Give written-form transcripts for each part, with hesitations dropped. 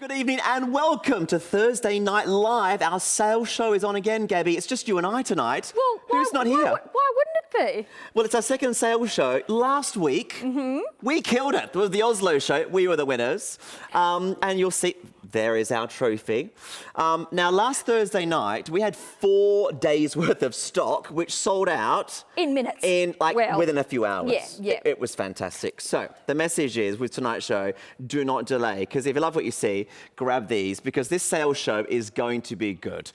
Good evening and welcome to Thursday Night Live. Our sales show is on again, Gabby. It's just you and I tonight. Well, who's not here? Why wouldn't it be? Well, it's our second sales show. Last week, we killed it. It was the Oslo show. We were the winners. And you'll see, there is our trophy. Now, last Thursday night, we had 4 days worth of stock, which sold out in minutes. Within a few hours. Yeah. It was fantastic. So the message is, with tonight's show, do not delay. Because if you love what you see, grab these, because this sales show is going to be good.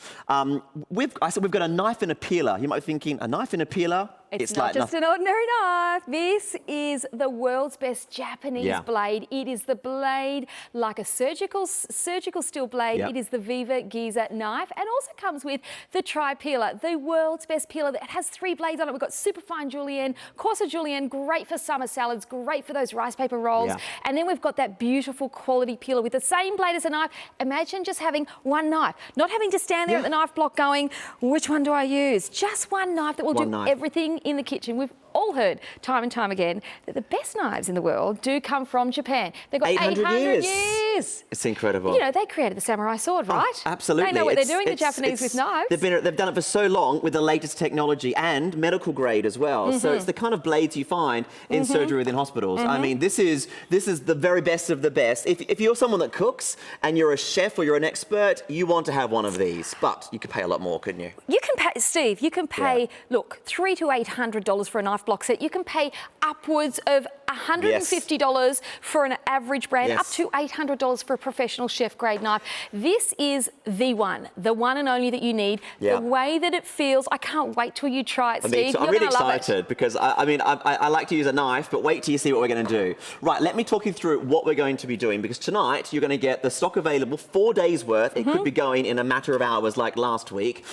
We've got a knife and a peeler. You might be thinking, a knife and a peeler? It's not just an ordinary knife. This is the world's best Japanese blade. It is the blade like a surgical steel blade. It is the Viva Giza knife, and also comes with the tri-peeler, the world's best peeler that has 3 blades on it. We've got superfine Julienne, coarser Julienne, great for summer salads, great for those rice paper rolls. And then we've got that beautiful quality peeler with the same blade as a knife. Imagine just having one knife, not having to stand there at the knife block going, which one do I use? Just one knife that will do everything in the kitchen. We've all heard time and time again that the best knives in the world do come from Japan. They've got 800 years. It's incredible. You know, they created the samurai sword, right? Oh, absolutely. They know what they're doing, the Japanese, with knives. They've done it for so long with the latest technology and medical grade as well. So it's the kind of blades you find in surgery within hospitals. I mean, this is the very best of the best. If you're someone that cooks and you're a chef or you're an expert, you want to have one of these. But you could pay a lot more, couldn't you? You can pay, Steve, you can pay, look, $300 to $800 for a knife block set. You can pay upwards of $150 for an average brand, up to $800 for a professional chef grade knife. This is the one and only that you need. The way that it feels, I can't wait till you try it, Steve. I'm really excited because I like to use a knife, but wait till you see what we're going to do. Right, let me talk you through what we're going to be doing, because tonight you're going to get the stock available, 4 days worth. It could be going in a matter of hours like last week.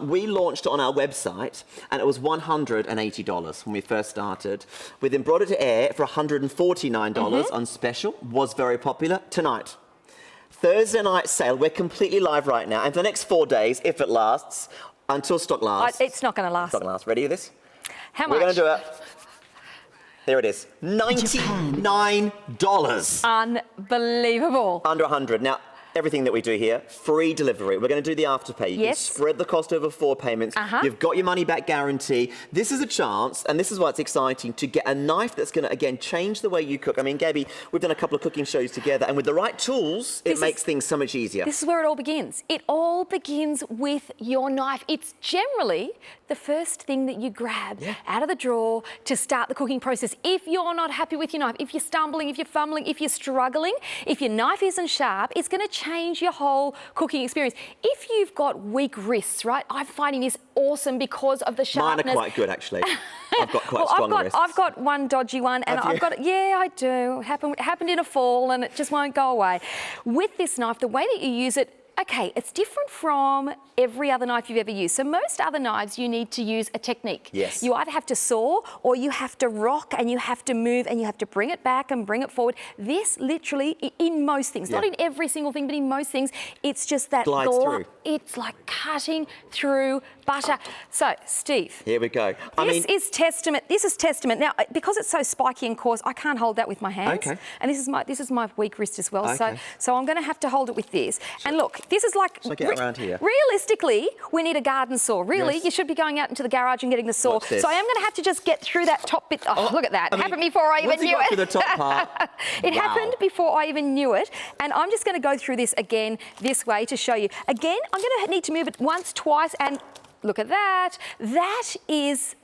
We launched on our website and it was $180 when we first started. We then brought it to air for $149 on special. Was very popular. Tonight, Thursday night sale. We're completely live right now, and for the next 4 days, if it lasts, until stock lasts. It's not going to last. It's not going to last. Ready for this? How much? We're going to do it. There it is. $99. Unbelievable. Under 100. Now, everything that we do here, free delivery. We're going to do the afterpay. You can spread the cost over 4 payments. You've got your money back guarantee. This is a chance, and this is why it's exciting, to get a knife that's going to, again, change the way you cook. I mean, Gabby, we've done a couple of cooking shows together, and with the right tools, it makes things so much easier. This is where it all begins. It all begins with your knife. It's generally the first thing that you grab out of the drawer to start the cooking process. If you're not happy with your knife, if you're stumbling, if you're fumbling, if you're struggling, if your knife isn't sharp, it's going to change your whole cooking experience. If you've got weak wrists, right, I'm finding this awesome because of the sharpness. Mine are quite good, actually. I've got quite strong wrists. I've got one dodgy one, and I've got, I do. It happened in a fall, and it just won't go away. With this knife, the way that you use it, okay, it's different from every other knife you've ever used. So most other knives, you need to use a technique. Yes. You either have to saw, or you have to rock, and you have to move, and you have to bring it back and bring it forward. This literally, in most things, not in every single thing, but in most things, it's just that glides through. It's like cutting through butter. So, Steve. Here we go. This is testament. This is testament. Now, because it's so spiky and coarse, I can't hold that with my hands. Okay. And this is my weak wrist as well. Okay. So I'm going to have to hold it with this. And look, this is like... So get around here. Realistically, we need a garden saw. Really, you should be going out into the garage and getting the saw. So I am going to have to just get through that top bit. Oh, look at that. It happened before I even knew it. The top part? It happened before I even knew it. And I'm just going to go through this again this way to show you. Again, I'm going to need to move it once, twice, and look at that. That is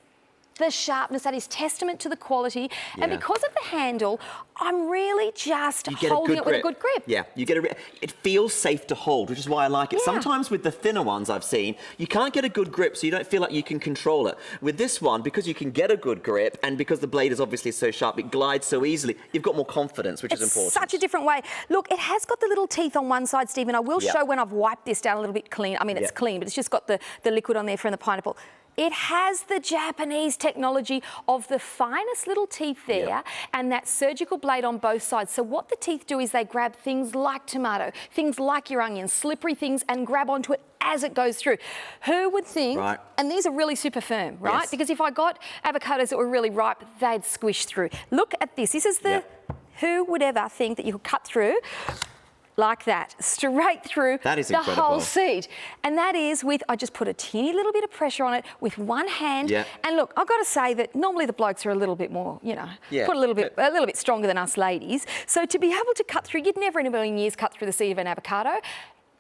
the sharpness. That is testament to the quality. And because of the handle, I'm really just holding it with a good grip. Yeah, you get it feels safe to hold, which is why I like it. Sometimes with the thinner ones I've seen, you can't get a good grip, so you don't feel like you can control it. With this one, because you can get a good grip, and because the blade is obviously so sharp, it glides so easily, you've got more confidence, which is important. Such a different way. Look, it has got the little teeth on one side, Steve, and I will show when I've wiped this down a little bit clean. I mean, it's clean, but it's just got the liquid on there from the pineapple. It has the Japanese technology of the finest little teeth there and that surgical blade on both sides. So what the teeth do is they grab things like tomato, things like your onions, slippery things, and grab onto it as it goes through. Who would think, and these are really super firm, right? Because if I got avocados that were really ripe, they'd squish through. Look at this. This is the, who would ever think that you could cut through like that, straight through That is the incredible. whole seat. And that is with, I just put a teeny little bit of pressure on it with one hand. Yeah. And look, I've got to say that normally the blokes are a little bit more, you know, put a little bit stronger than us ladies. So to be able to cut through, you'd never in a million years cut through the seat of an avocado.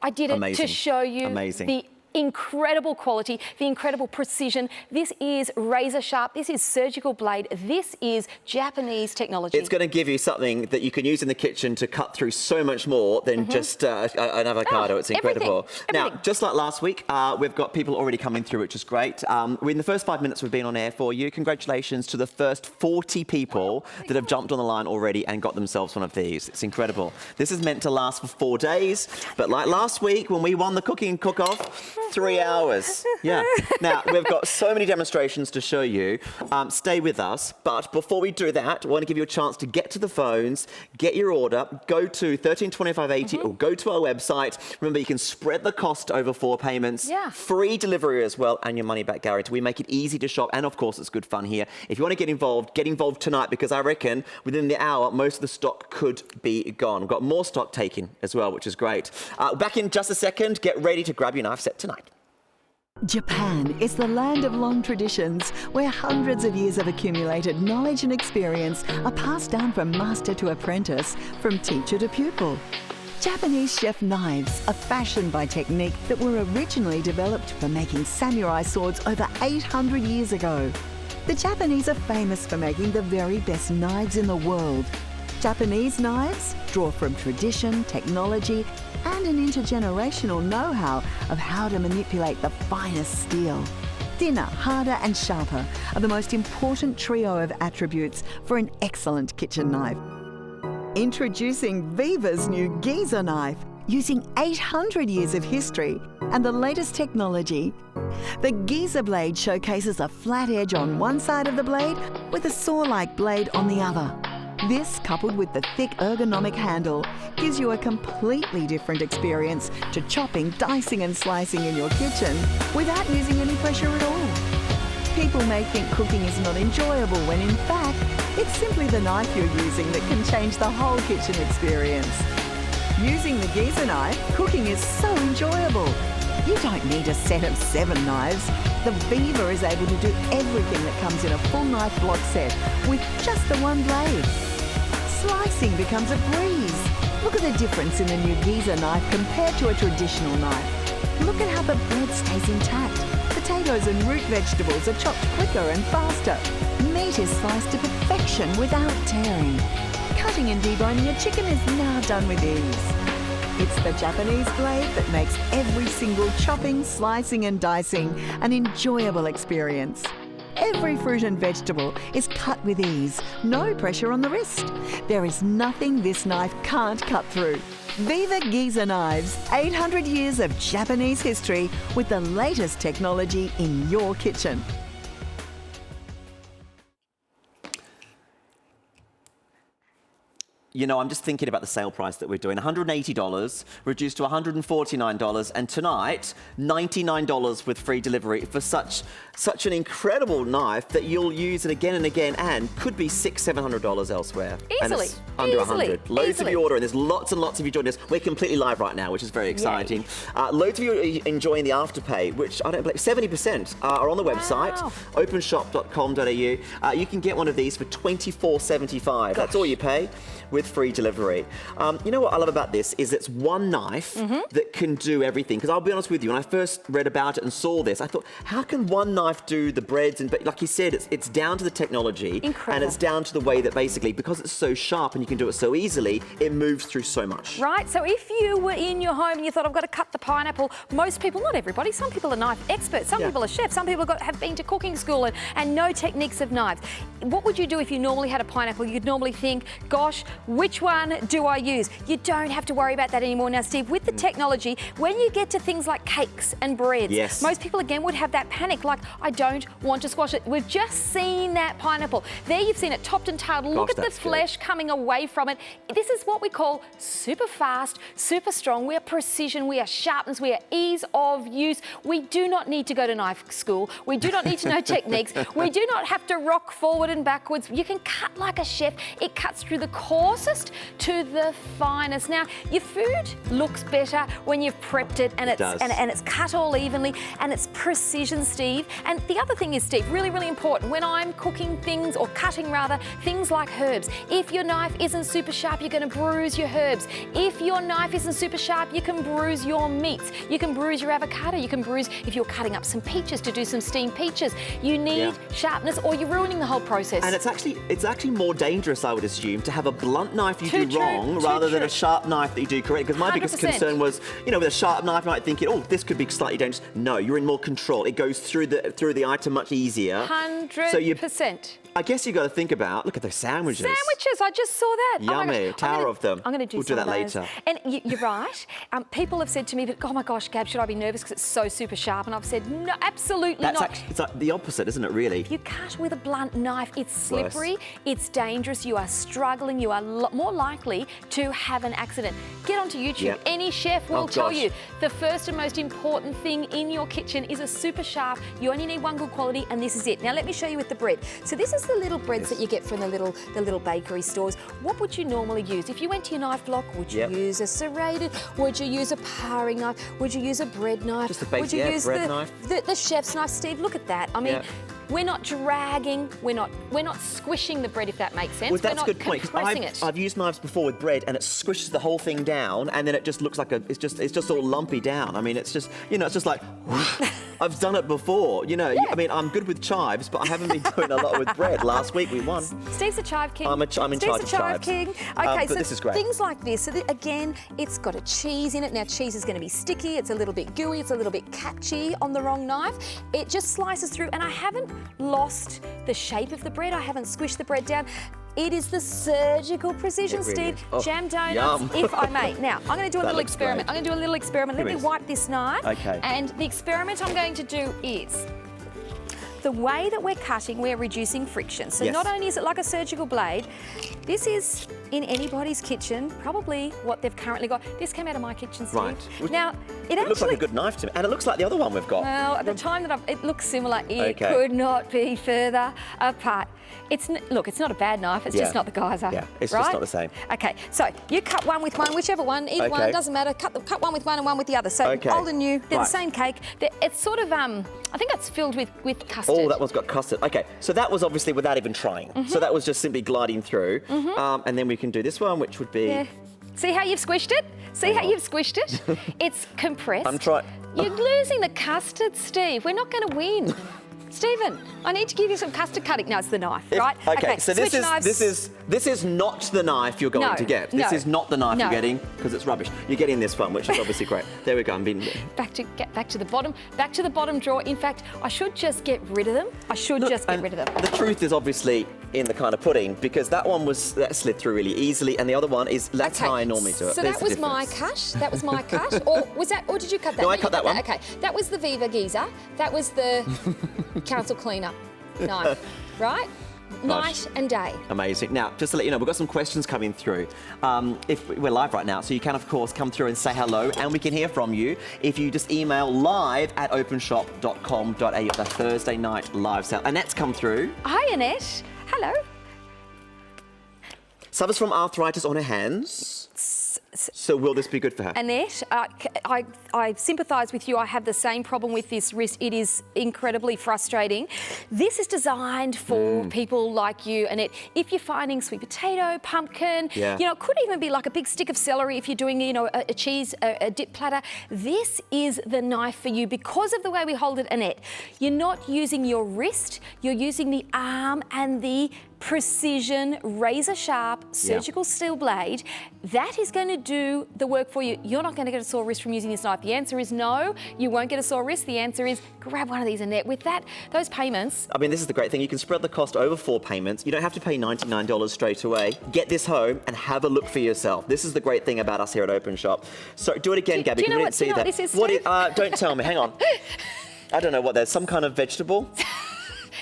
I did it to show you the incredible quality, the incredible precision. This is razor sharp. This is surgical blade. This is Japanese technology. It's going to give you something that you can use in the kitchen to cut through so much more than just an avocado. It's incredible. Everything. Now, just like last week, we've got people already coming through, which is great. In the first 5 minutes we've been on air for you, congratulations to the first 40 people that have jumped on the line already and got themselves one of these. It's incredible. This is meant to last for 4 days, but like last week when we won the cooking cook-off, 3 hours. Yeah. Now, we've got so many demonstrations to show you. Stay with us. But before we do that, I want to give you a chance to get to the phones, get your order, go to 1325.80 or go to our website. Remember, you can spread the cost over 4 payments. Yeah. Free delivery as well, and your money back guarantee. We make it easy to shop, and of course, it's good fun here. If you want to get involved tonight, because I reckon within the hour, most of the stock could be gone. We've got more stock taken as well, which is great. Back in just a second. Get ready to grab your knife set tonight. Japan is the land of long traditions, where hundreds of years of accumulated knowledge and experience are passed down from master to apprentice, from teacher to pupil. Japanese chef knives are fashioned by technique that were originally developed for making samurai swords over 800 years ago. The Japanese are famous for making the very best knives in the world. Japanese knives draw from tradition, technology, and an intergenerational know-how of how to manipulate the finest steel. Thinner, harder and sharper are the most important trio of attributes for an excellent kitchen knife. Introducing Viva's new Giza knife, using 800 years of history and the latest technology. The Giza blade showcases a flat edge on one side of the blade with a saw-like blade on the other. This, coupled with the thick ergonomic handle, gives you a completely different experience to chopping, dicing and slicing in your kitchen without using any pressure at all. People may think cooking is not enjoyable when in fact, it's simply the knife you're using that can change the whole kitchen experience. Using the Giza knife, cooking is so enjoyable. You don't need a set of 7 knives. The Viva is able to do everything that comes in a full knife block set with just the one blade. Slicing becomes a breeze. Look at the difference in the new Giza knife compared to a traditional knife. Look at how the bread stays intact. Potatoes and root vegetables are chopped quicker and faster. Meat is sliced to perfection without tearing. Cutting and deboning a chicken is now done with ease. It's the Japanese blade that makes every single chopping, slicing and dicing an enjoyable experience. Every fruit and vegetable is cut with ease, no pressure on the wrist. There is nothing this knife can't cut through. Viva Giza knives, 800 years of Japanese history with the latest technology in your kitchen. You know, I'm just thinking about the sale price that we're doing. $180, reduced to $149, and tonight, $99 with free delivery for such an incredible knife that you'll use it again and again, and could be $600-700 elsewhere. Easily. And it's under 100. Loads of you ordering. There's lots and lots of you joining us. We're completely live right now, which is very exciting. Loads of you are enjoying the Afterpay, which I don't believe 70% are on the website, openshop.com.au. You can get one of these for $24.75. That's all you pay, with free delivery. You know what I love about this is it's one knife that can do everything. Because I'll be honest with you, when I first read about it and saw this, I thought, how can one knife do the breads? But like you said, it's down to the technology. Incredible. And it's down to the way that basically, because it's so sharp and you can do it so easily, it moves through so much. Right, so if you were in your home and you thought, I've got to cut the pineapple, most people, not everybody, some people are knife experts, some people are chefs, some people have been to cooking school and know techniques of knives. What would you do if you normally had a pineapple? You'd normally think, gosh, which one do I use? You don't have to worry about that anymore. Now, Steve, with the technology, when you get to things like cakes and breads, most people again would have that panic, like, I don't want to squash it. We've just seen that pineapple. There you've seen it topped and tailed. Look at the flesh coming away from it. This is what we call super fast, super strong. We are precision, we are sharpness, we are ease of use. We do not need to go to knife school. We do not need to know techniques. We do not have to rock forward and backwards. You can cut like a chef. It cuts through the coarse coarsest to the finest. Now, your food looks better when you've prepped it and it's cut all evenly and it's precision, Steve. And the other thing is, Steve, really, really important, when I'm cooking things, or cutting rather, things like herbs, if your knife isn't super sharp, you're going to bruise your herbs. If your knife isn't super sharp, you can bruise your meats. You can bruise your avocado. You can bruise if you're cutting up some peaches to do some steamed peaches. You need sharpness, or you're ruining the whole process. And it's actually more dangerous, I would assume, to have a blunt knife you do wrong rather than a sharp knife that you do correct. Because my biggest concern was, you know, with a sharp knife, you might think, oh, this could be slightly dangerous. No, you're in more control. It goes through the item much easier. 100%. I guess you got to think about, look at those sandwiches. Sandwiches, I just saw that. Yummy, tower of them. I'm going to We'll do that later. And you're right. People have said to me, oh my gosh, Gab, should I be nervous because it's so super sharp? And I've said, no, absolutely not. It's like the opposite, isn't it, really? If you cut with a blunt knife, it's slippery, it's dangerous, you are struggling, you are more likely to have an accident. Get onto YouTube. Yep. Any chef will tell you the first and most important thing in your kitchen is a super sharp. You only need one good quality, and this is it. Now let me show you with the bread. So this is the little breads that you get from the little bakery stores. What would you normally use? If you went to your knife block, would you use a serrated? Would you use a paring knife? Would you use a bread knife? Just a basic, would you use bread knife? The chef's knife, Steve? Look at that. I mean, we're not dragging, we're not squishing the bread, if that makes sense. Well, that's a good point. Compressing it. I've used knives before with bread, and it squishes the whole thing down, and then it just looks like it's just all lumpy down. I mean, it's just, you know, it's just like. I've done it before, you know. I mean, I'm good with chives, but I haven't been doing a lot with bread. Last week we won. Steve's a chive king. I'm in charge of chives. Steve's a chive king. Okay, but so this is great. Things like this. So again, it's got a cheese in it. Now, cheese is going to be sticky. It's a little bit gooey. It's a little bit catchy on the wrong knife. It just slices through, and I haven't lost the shape of the bread. I haven't squished the bread down. It is the surgical precision, Steve. Jam donuts, if I may. Now, I'm going to do a little experiment. Great. I'm going to do a little experiment. Let me wipe this knife. Okay. And the experiment I'm going to do is, the way that we're cutting, we're reducing friction. So not only is it like a surgical blade, this is in anybody's kitchen, probably what they've currently got. This came out of my kitchen, Steve. Right. Now, it looks like a good knife to me, and it looks like the other one we've got. Well, at the time that it looks similar. It could not be further apart. Look, it's not a bad knife. It's just not the Giza. Yeah, it's right? just not the same. Okay, so you cut one with one, whichever one, either one, doesn't matter. Cut one with one and one with the other. So old and new, they're the same cake. It's sort of, I think that's filled with custard. Oh, that one's got custard. Okay, so that was obviously without even trying. So that was just simply gliding through. And then we can do this one, which would be... Yeah. See how you've squished it? See how you've squished it? It's compressed. I'm trying... You're losing the custard, Steve. We're not going to win. Stephen, I need to give you some custard cutting. No, it's the knife, right? Okay, so this is not the knife you're going to get. This is not the knife you're getting, because it's rubbish. You're getting this one, which is obviously great. There we go. I'm being... Back to the bottom drawer. In fact, I should just get rid of them. Get rid of them. The truth is obviously in the kind of pudding, because that one that slid through really easily, and the other one is that's how I normally do it. So that was my cut. That was my cut. Or did you cut that? No, I cut that one. Okay, that was the Viva Giza. That was the council cleaner knife, right? Night and day. Amazing. Now, just to let you know, we've got some questions coming through. If we're live right now, so you can, of course, come through and say hello, and we can hear from you if you just email live@openshop.com.au. The Thursday night live sale. Annette's come through. Hi, Annette. Hello. Suffers from arthritis on her hands. So will this be good for her? Annette, I sympathise with you. I have the same problem with this wrist. It is incredibly frustrating. This is designed for people like you, Annette. If you're finding sweet potato, pumpkin, you know, it could even be like a big stick of celery if you're doing, you know, a cheese, a dip platter. This is the knife for you because of the way we hold it, Annette. You're not using your wrist, you're using the arm and the precision, razor sharp, surgical steel blade. That is going to do the work for you. You're not going to get a sore wrist from using this knife. The answer is no, you won't get a sore wrist. The answer is grab one of these, Annette. With that, those payments... I mean, this is the great thing. You can spread the cost over 4 payments. You don't have to pay $99 straight away. Get this home and have a look for yourself. This is the great thing about us here at Openshop. So do it again, Gabby. Do you know what this is, Steve? Don't tell me. Hang on. I don't know what there's. Some kind of vegetable?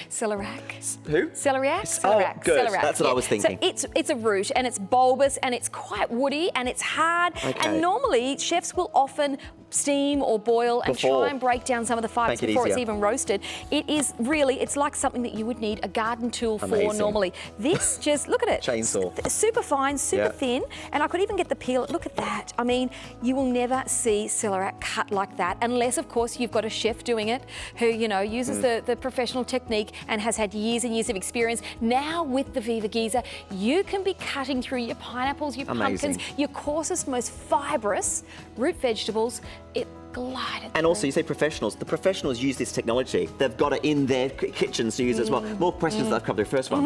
Celeriac. Who? Celeriac. Oh, good. That's what I was thinking. So it's a root, and it's bulbous, and it's quite woody, and it's hard. Okay. And normally chefs will often steam or boil and try and break down some of the fibres before it's even roasted. It is really, it's like something that you would need a garden tool for normally. This just, look at it. Chainsaw. Super fine, super thin, and I could even get the peel. Look at that. I mean, you will never see celery cut like that unless, of course, you've got a chef doing it who, you know, uses the professional technique and has had years and years of experience. Now with the Viva Giza, you can be cutting through your pineapples, your pumpkins, your coarsest, most fibrous root vegetables. It glided And also, you say professionals. The professionals use this technology. They've got it in their kitchens to use as well. More questions that I've covered. The first one.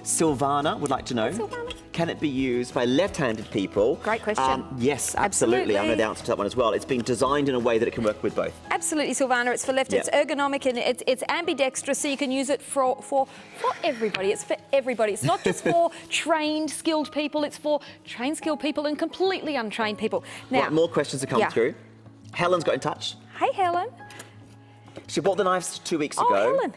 Silvana would like to know, can it be used by left-handed people? Great question. Yes, absolutely. I know the answer to that one as well. It's been designed in a way that it can work with both. Absolutely, Silvana. It's for left. It's ergonomic and it's ambidextrous, so you can use it for everybody. It's for everybody. It's not just for trained, skilled people. It's for trained, skilled people and completely untrained people. Now, Right, more questions have come through. Helen's got in touch. Hey, Helen. She bought the knives 2 weeks ago. Oh, Helen.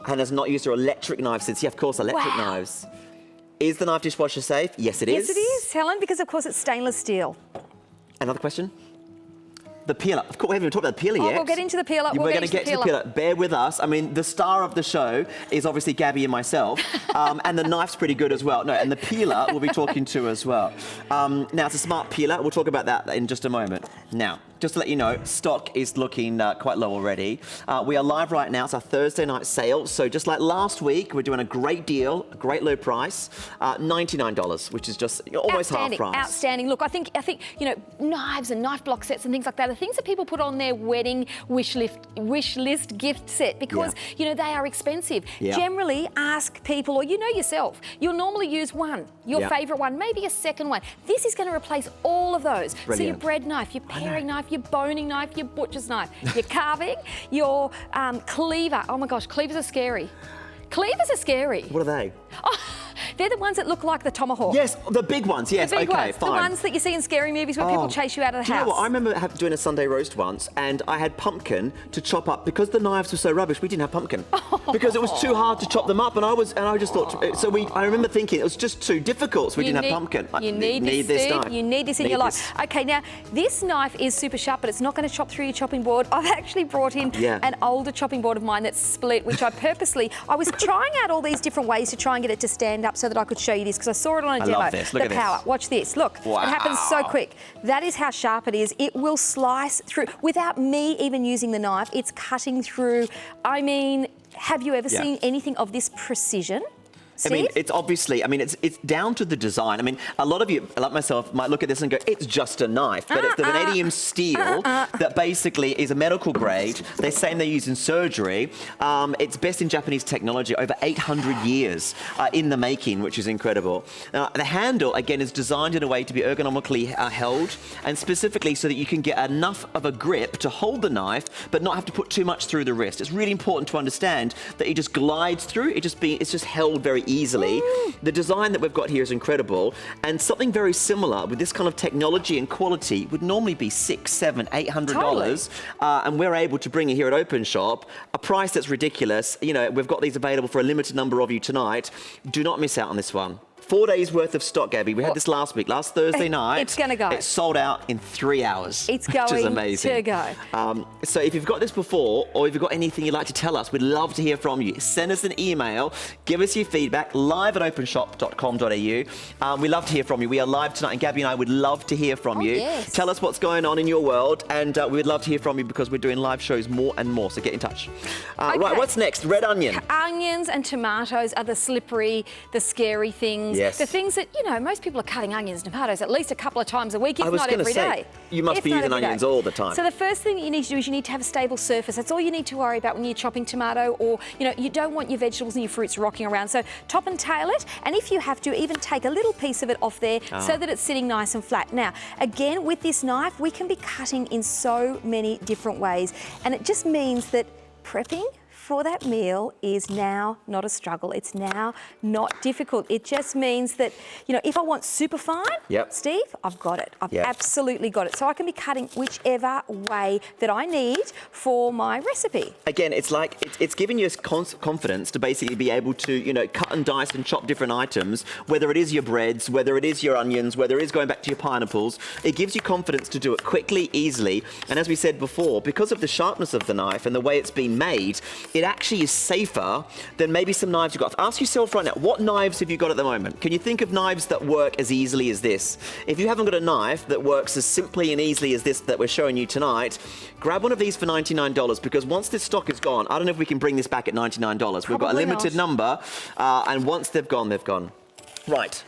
And has not used her electric knife since. Yeah, of course, electric knives. Is the knife dishwasher safe? Yes, it is. Yes, it is, Helen, because of course it's stainless steel. Another question? The peeler. Of course, we haven't even talked about the peeler yet. We'll get into the peeler. We're going to get to the peeler. Bear with us. I mean, the star of the show is obviously Gabby and myself, and the knife's pretty good as well. No, and the peeler we'll be talking to as well. Now, it's a smart peeler. We'll talk about that in just a moment. Now, just to let you know, stock is looking quite low already. We are live right now. It's our Thursday night sale. So just like last week, we're doing a great deal, a great low price, $99, which is just almost half price. Outstanding. Look, I think you know, knives and knife block sets and things like that are things that people put on their wedding wish list gift set because you know they are expensive. Generally, ask people, or you know yourself, you'll normally use one, your favourite one, maybe a second one. This is going to replace all of those. Brilliant. So your bread knife, your paring knife, your boning knife, your butcher's knife, your carving, your cleaver. Oh my gosh, cleavers are scary. Cleavers are scary. What are they? Oh, they're the ones that look like the tomahawk. Yes, the big ones, yes, the big okay, ones. fine. The ones that you see in scary movies where people chase you out of the house. Do you know what? I remember doing a Sunday roast once and I had pumpkin to chop up. Because the knives were so rubbish, we didn't have pumpkin. Because it was too hard to chop them up and I just thought, I remember thinking it was just too difficult, so we didn't have pumpkin. You need this knife. You need this in your life. Okay, now, this knife is super sharp, but it's not going to chop through your chopping board. I've actually brought in an older chopping board of mine that's split, which I was trying out all these different ways to try and get it to stand up so that I could show you this, because I saw it on a demo. Love this. Look at power. this. Watch this. Look, it happens so quick. That is how sharp it is. It will slice through without me even using the knife. It's cutting through. I mean, have you ever seen anything of this precision? I mean, it's obviously, it's down to the design. I mean, a lot of you, like myself, might look at this and go, it's just a knife. But it's the vanadium steel that basically is a medical grade. They're saying they use in surgery. It's best in Japanese technology, over 800 years in the making, which is incredible. The handle, again, is designed in a way to be ergonomically held, and specifically so that you can get enough of a grip to hold the knife, but not have to put too much through the wrist. It's really important to understand that it just glides through. It's just held very easily. The design that we've got here is incredible, and something very similar with this kind of technology and quality would normally be $600, $700, $800, and we're able to bring it here at Openshop a price that's ridiculous. You know, we've got these available for a limited number of you tonight. Do not miss out on this one. 4 days worth of stock, Gabby. We had this last week, last Thursday night. It's going to go. It sold out in 3 hours. It's going which is amazing. to go. So if you've got this before, or if you've got anything you'd like to tell us, we'd love to hear from you. Send us an email. Give us your feedback, live at openshop.com.au. We love to hear from you. We are live tonight, and Gabby and I would love to hear from you. Yes. Tell us what's going on in your world, and we would love to hear from you because we're doing live shows more and more, so get in touch. Right, what's next? Red onion. Onions and tomatoes are the slippery, the scary things. Yes. The things that, you know, most people are cutting onions and tomatoes at least a couple of times a week, if not every day. You must be using onions all the time. So the first thing that you need to do is you need to have a stable surface. That's all you need to worry about when you're chopping tomato, or, you know, you don't want your vegetables and your fruits rocking around. So top and tail it, and if you have to, even take a little piece of it off there so that it's sitting nice and flat. Now, again, with this knife, we can be cutting in so many different ways, and it just means that prepping for that meal is now not a struggle. It's now not difficult. It just means that, you know, if I want super fine, Steve, I've got it. I've absolutely got it. So I can be cutting whichever way that I need for my recipe. Again, it's like, it's giving you confidence to basically be able to, you know, cut and dice and chop different items, whether it is your breads, whether it is your onions, whether it is going back to your pineapples. It gives you confidence to do it quickly, easily. And as we said before, because of the sharpness of the knife and the way it's been made, it actually is safer than maybe some knives you've got. Ask yourself right now, what knives have you got at the moment? Can you think of knives that work as easily as this? If you haven't got a knife that works as simply and easily as this that we're showing you tonight, grab one of these for $99, because once this stock is gone, I don't know if we can bring this back at $99. We've got a limited number, and once they've gone, they've gone. Right.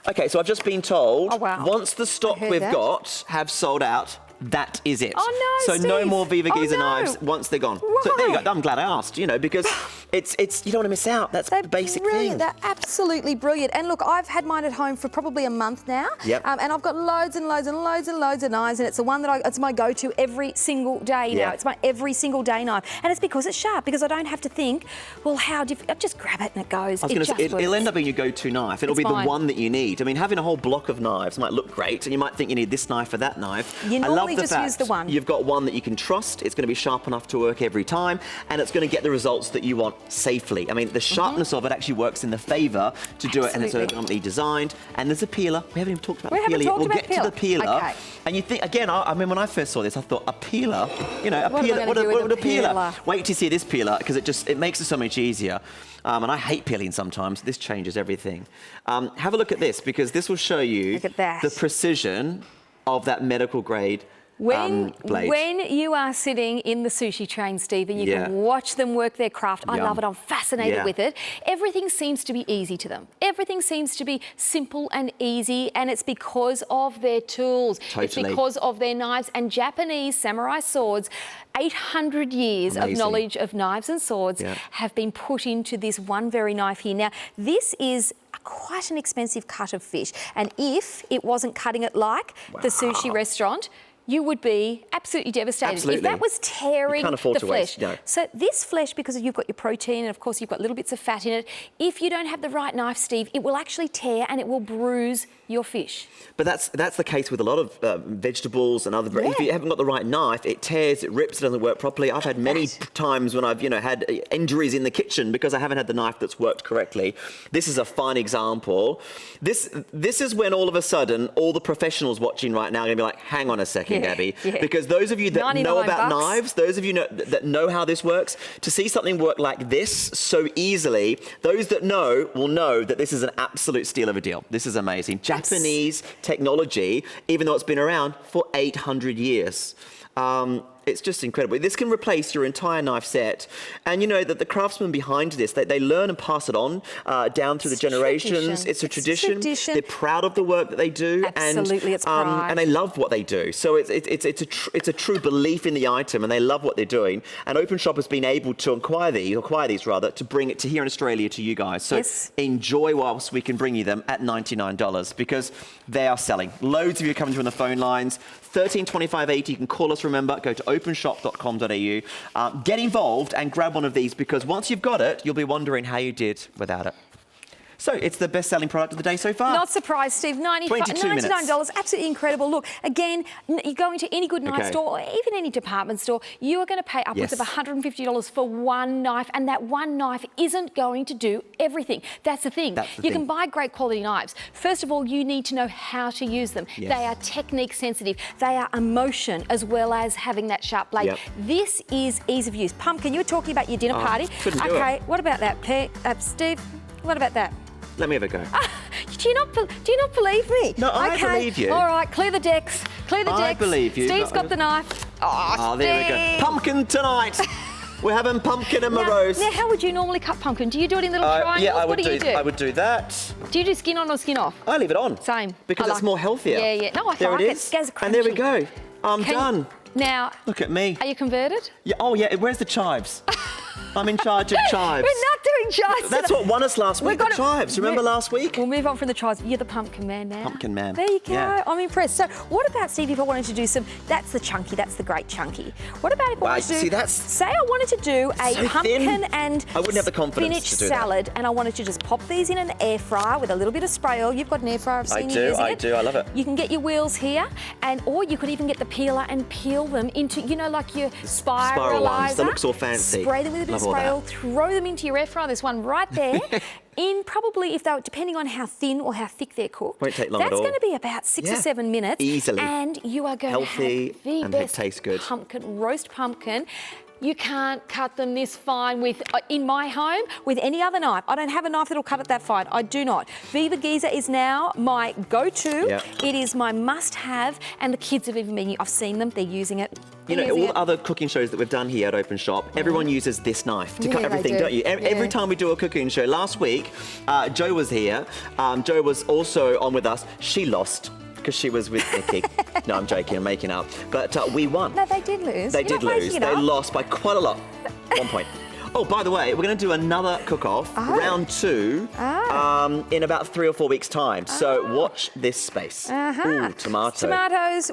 Okay, so I've just been told, once the stock we've got have sold out, that is it. Oh no, So Steve. no more Viva Giza knives once they're gone. Right. So there you go. I'm glad I asked, you know, because it's you don't want to miss out. That's the basic thing. They're absolutely brilliant. And look, I've had mine at home for probably a month now. And I've got loads and loads and loads and loads of knives, and it's the one that it's my go-to every single day now. It's my every single day knife. And it's because it's sharp, because I don't have to think, well, how difficult. I just grab it and it goes. I was going to say, it'll end up being your go-to knife. It'll be the one that you need. I mean, having a whole block of knives might look great, and you might think you need this knife or that knife. You normally just use the one. You've got one that you can trust. It's going to be sharp enough to work every time, and it's going to get the results that you want safely. I mean, the sharpness of it actually works in the favour to do it, and it's ergonomically designed. And there's a peeler. We haven't even talked about the peeler yet. We'll get to the peeler. Okay. And you think, again, I mean, when I first saw this, I thought, a peeler? You know, what would a peeler? Wait till you see this peeler, because it makes it so much easier. And I hate peeling sometimes. This changes everything. Have a look at this, because this will show you the precision of that medical grade blade. When you are sitting in the sushi train, Steve, and you can watch them work their craft, I love it, I'm fascinated with it. Everything seems to be easy to them. Everything seems to be simple and easy, and it's because of their tools. It's because of their knives. And Japanese samurai swords, 800 years of knowledge of knives and swords have been put into this one very knife here. Now, this is quite an expensive cut of fish, and if it wasn't cutting it like the sushi restaurant, you would be absolutely devastated. If that was tearing the flesh. So this flesh, because you've got your protein and of course you've got little bits of fat in it, if you don't have the right knife, Steve, it will actually tear and it will bruise your fish. But that's the case with a lot of vegetables and other. If you haven't got the right knife, it tears, it rips, it doesn't work properly. I've had many times when I've had injuries in the kitchen because I haven't had the knife that's worked correctly. This is a fine example. This is when all of a sudden all the professionals watching right now are going to be like, hang on a second, Gabby, because those of you that know about knives, those of you that know how this works, to see something work like this so easily, those that know will know that this is an absolute steal of a deal. This is amazing. Japanese technology, even though it's been around for 800 years. It's just incredible. This can replace your entire knife set. And you know that the craftsmen behind this, they learn and pass it on down through the generations. It's a tradition. They're proud of the work that they do. Absolutely, it's pride. And they love what they do. So it's a true belief in the item, and they love what they're doing. And Openshop has been able to acquire these to bring it to here in Australia to you guys. So enjoy whilst we can bring you them at $99, because they are selling. Loads of you are coming through on the phone lines. 13 25 80. You can call us, remember. Go to openshop.com.au. Get involved and grab one of these, because once you've got it, you'll be wondering how you did without it. So it's the best-selling product of the day so far. Not surprised, Steve. $99, absolutely incredible. Look, again, you go into any good knife store, or even any department store, you are going to pay upwards of $150 for one knife, and that one knife isn't going to do everything. That's the thing. You can buy great quality knives. First of all, you need to know how to use them. They are technique sensitive. They are emotion, as well as having that sharp blade. This is ease of use. Pumpkin, you were talking about your dinner party. Okay, what about that, Steve? What about that? Let me have a go. Do you not believe me? No, I believe you. All right, clear the decks. Clear the decks. I believe you. Steve's got the knife. Oh, there we go. Pumpkin tonight. We're having pumpkin and roast. Now, how would you normally cut pumpkin? Do you do it in little triangles? Yeah, I would do that. Do you do skin on or skin off? I leave it on. Same. Because it's more healthier. Yeah. No, I like it. It goes crunchy. And there we go. I'm done. Now, look at me. Are you converted? Yeah. Oh, yeah. Where's the chives? I'm in charge of chives. We're not doing chives. That's what won us last week, the chives. Remember last week? We'll move on from the chives. You're the pumpkin man now. Pumpkin man. There you go. Yeah. I'm impressed. So what about, Steve, if I wanted to do some, that's the chunky, that's the great chunky. What about if I wanted to do, see, that's say I wanted to do a so pumpkin thin. and I wouldn't have the confidence spinach to do that. salad, and I wanted to just pop these in an air fryer with a little bit of spray oil. You've got an air fryer, I've seen you using it. I do, I love it. You can get your wheels here, or you could even get the peeler and peel them into, you know, like your spiral ones. spiralizer. They look so fancy. Spray them with a bit of Love all spray that. oil, throw them into your air fryer. There's one right there. In probably, if they're, depending on how thin or how thick they're cooked, Won't take long at all. that's going to be about 6 or 7 minutes. Easily. And you are going Healthy to have the and it best tastes good. roast pumpkin. You can't cut them this fine with, in my home, with any other knife. I don't have a knife that'll cut it that fine. I do not. Viva Giza is now my go-to. Yep. It is my must-have, and the kids have even been, I've seen them, they're using it. You know, all the other cooking shows that we've done here at Openshop, everyone uses this knife to cut everything, don't you? Every time we do a cooking show. Last week, Jo was here. Jo was also on with us. She lost because she was with Nikki. No, I'm joking, I'm making up. But we won. No, they did lose. They did lose. They lost by quite a lot. 1 point. Oh, by the way, we're going to do another cook-off, round 2, in about 3 or 4 weeks' time. So watch this space. Ooh, tomato. Tomatoes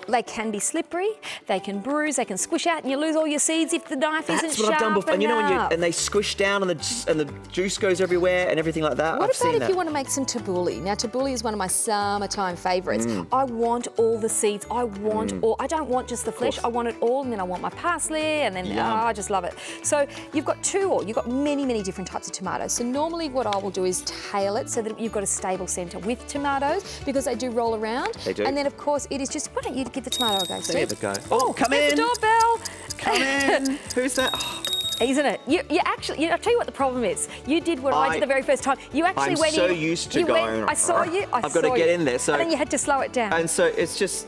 they can be slippery, they can bruise, they can squish out, and you lose all your seeds if the knife isn't That's what sharp I've done before. And you know enough. and they squish down and the juice goes everywhere and everything like that. What I've about seen if that. you want to make some tabbouleh? Now, tabbouleh is one of my summertime favourites. I want all the seeds. I want all. I don't want just the flesh. I want it all, and then I want my parsley, and then I just love it. So you've got you've got many, many different types of tomatoes. So normally what I will do is tail it so that you've got a stable centre with tomatoes, because they do roll around. They do. And then, of course, it is just, why don't you give the tomato a go, Steve? There we go. Oh, come there's in. the doorbell. Come in. Who's that? Oh. Isn't it? You actually, I'll tell you what the problem is. You did what I did the very first time. You actually went in. I'm so used to going. I saw you. I've got to get in there. So, and then you had to slow it down. And so it's just,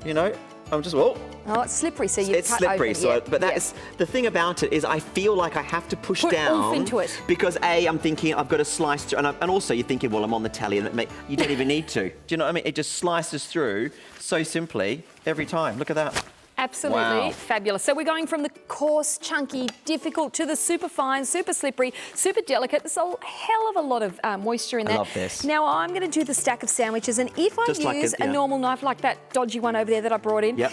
you know, I'm just, whoa. Oh, it's slippery, so you It's cut slippery, open. so but that's the thing about it is I feel like I have to push down oomph into it. because I'm thinking I've got to slice through, and also you're thinking, well, I'm on the telly, and you don't even need to. Do you know what I mean? It just slices through so simply every time. Look at that. Absolutely Wow. fabulous. So we're going from the coarse, chunky, difficult to the super fine, super slippery, super delicate. There's a hell of a lot of moisture in there. I love this. Now I'm going to do the stack of sandwiches, and if I Just like use it, a yeah. normal knife like that dodgy one over there that I brought in, Yep.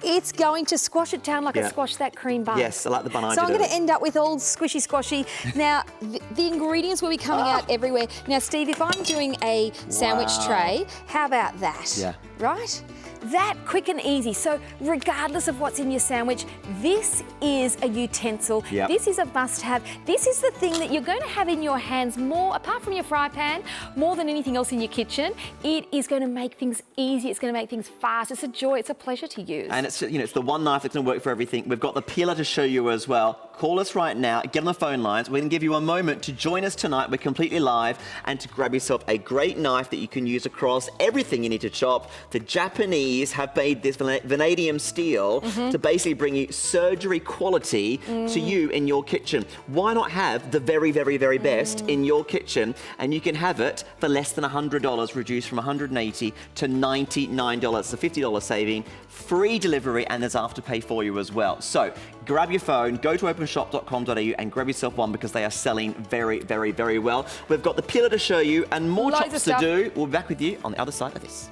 it's going to squash it down like Yeah. it squashed that cream bun. Yes, I like the bun idea. So I'm going to end up with all squishy squashy. Now, the ingredients will be coming out everywhere. Now, Steve, if I'm doing a sandwich tray, how about that? Yeah. Right? That quick and easy. So regardless of what's in your sandwich, this is a utensil. Yep. This is a must-have. This is the thing that you're going to have in your hands more, apart from your fry pan, more than anything else in your kitchen. It is going to make things easy. It's going to make things fast. It's a joy. It's a pleasure to use. And it's, you know, it's the one knife that's going to work for everything. We've got the peeler to show you as well. Call us right now, get on the phone lines. We're going to give you a moment to join us tonight. We're completely live, and to grab yourself a great knife that you can use across everything you need to chop. The Japanese have made this vanadium steel to basically bring you surgery quality to you in your kitchen. Why not have the very, very, very best in your kitchen? And you can have it for less than $100, reduced from $180 to $99. It's a $50 saving, free delivery, and there's afterpay for you as well. So grab your phone, go to openshop.com.au and grab yourself one, because they are selling very, very, very well. We've got the peeler to show you and more Loads chops of to stuff. do. We'll be back with you on the other side of this.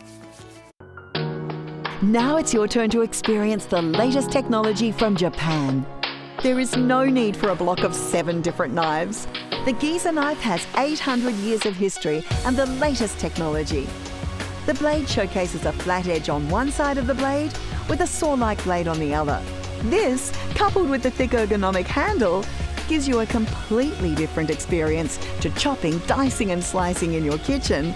Now it's your turn to experience the latest technology from Japan. There is no need for a block of 7 different knives. The Giza knife has 800 years of history and the latest technology. The blade showcases a flat edge on one side of the blade with a saw-like blade on the other. This, coupled with the thick ergonomic handle, gives you a completely different experience to chopping, dicing and slicing in your kitchen.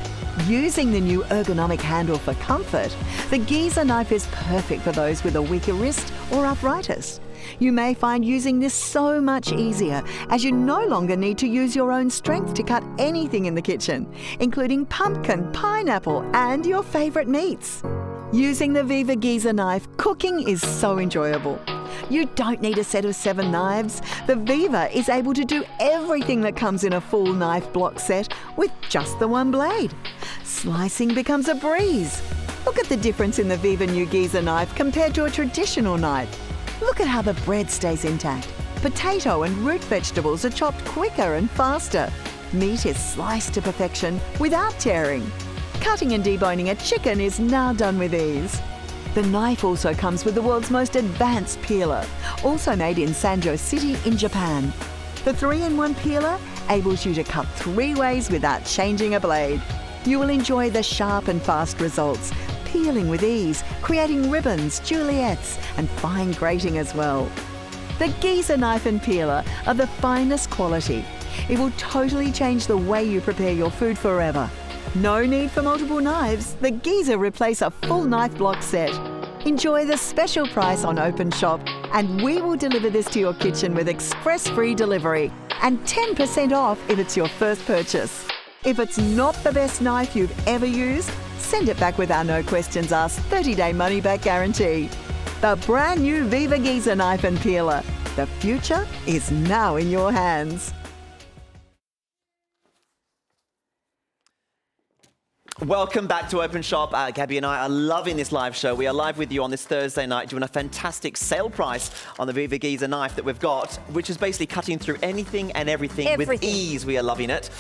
Using the new ergonomic handle for comfort, the Giza knife is perfect for those with a weaker wrist or arthritis. You may find using this so much easier, as you no longer need to use your own strength to cut anything in the kitchen, including pumpkin, pineapple and your favourite meats. Using the Viva Giza knife, cooking is so enjoyable. You don't need a set of 7 knives. The Viva is able to do everything that comes in a full knife block set with just the one blade. Slicing becomes a breeze. Look at the difference in the Viva new Giza knife compared to a traditional knife. Look at how the bread stays intact. Potato and root vegetables are chopped quicker and faster. Meat is sliced to perfection without tearing. Cutting and deboning a chicken is now done with ease. The knife also comes with the world's most advanced peeler, also made in Sanjo City in Japan. The 3-in-1 peeler enables you to cut 3 ways without changing a blade. You will enjoy the sharp and fast results, peeling with ease, creating ribbons, Juliettes, and fine grating as well. The Giza knife and peeler are the finest quality. It will totally change the way you prepare your food forever. No need for multiple knives. The Giza replace a full knife block set. Enjoy the special price on Openshop, and we will deliver this to your kitchen with express free delivery and 10% off if it's your first purchase. If it's not the best knife you've ever used, send it back with our no questions asked 30-day money-back guarantee. The brand new Viva Giza knife and peeler. The future is now in your hands. Welcome back to Openshop. Gabby and I are loving this live show. We are live with you on this Thursday night doing a fantastic sale price on the Viva Giza knife that we've got, which is basically cutting through anything and everything with ease. We are loving it.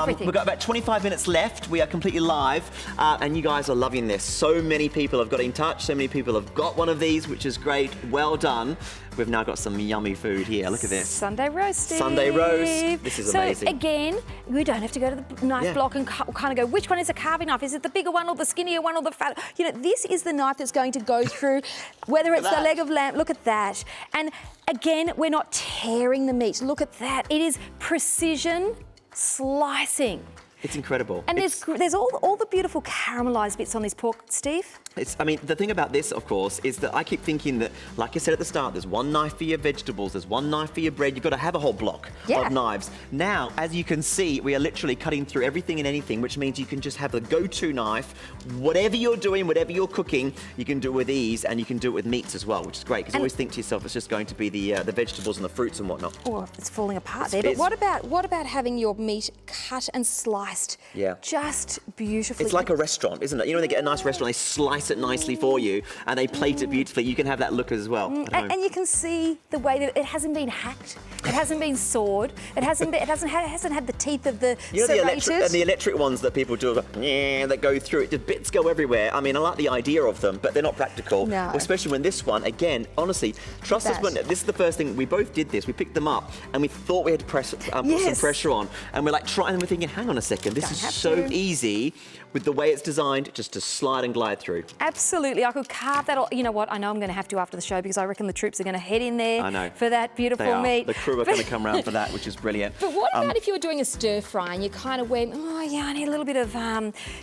We've got about 25 minutes left. We are completely live, and you guys are loving this. So many people have got in touch. So many people have got one of these, which is great. Well done. We've now got some yummy food here. Look at this. Sunday roast, Steve. Sunday roast. This is amazing. So again, we don't have to go to the knife block and kind of go, which one is a carving knife? Is it the bigger one or the skinnier one or the fat? You know, this is the knife that's going to go through, whether it's the leg of lamb. Look at that. And again, we're not tearing the meat. Look at that. It is precision slicing. It's incredible. And there's all the beautiful caramelised bits on this pork, Steve. I mean, the thing about this, of course, is that I keep thinking that, like I said at the start, there's one knife for your vegetables, there's one knife for your bread. You've got to have a whole block of knives. Now, as you can see, we are literally cutting through everything and anything, which means you can just have the go-to knife. Whatever you're doing, whatever you're cooking, you can do with ease, and you can do it with meats as well, which is great, because you always think to yourself, it's just going to be the vegetables and the fruits and whatnot. Oh, it's falling apart there. But what about having your meat cut and sliced just beautifully? It's like a restaurant, isn't it? You know, when they get a nice restaurant, they slice it nicely for you, and they plate it beautifully. You can have that look as well. And you can see the way that it hasn't been hacked, it hasn't been sawed, it hasn't had the teeth of the the electric ones that people do, that go through it. The bits go everywhere. I mean, I like the idea of them, but they're not practical. No. Especially when this one, again, honestly, trust us when this is the first thing we both did. We picked them up, and we thought we had to put some pressure on, and we're like trying, and we're thinking, hang on a second, this is so easy with the way it's designed, just to slide and glide through. Absolutely, I could carve that all. You know what? I know I'm going to have to after the show, because I reckon the troops are going to head in there for that beautiful meat. The crew are going to come around for that, which is brilliant. But what about if you were doing a stir fry and you kind of went, oh yeah, I need a little bit of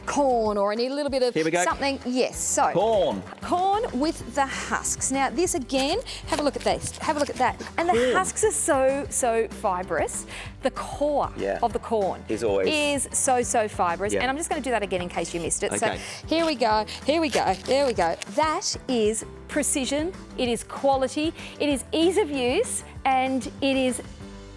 corn, or I need a little bit of something. Yes, so corn with the husks. Now this again, have a look at this. Have a look at that. And the husks are so fibrous. The core of the corn is so fibrous. And I'm just going to do that again in case you missed it. Okay. So here we go, there we go. That is precision, it is quality, it is ease of use, and it is,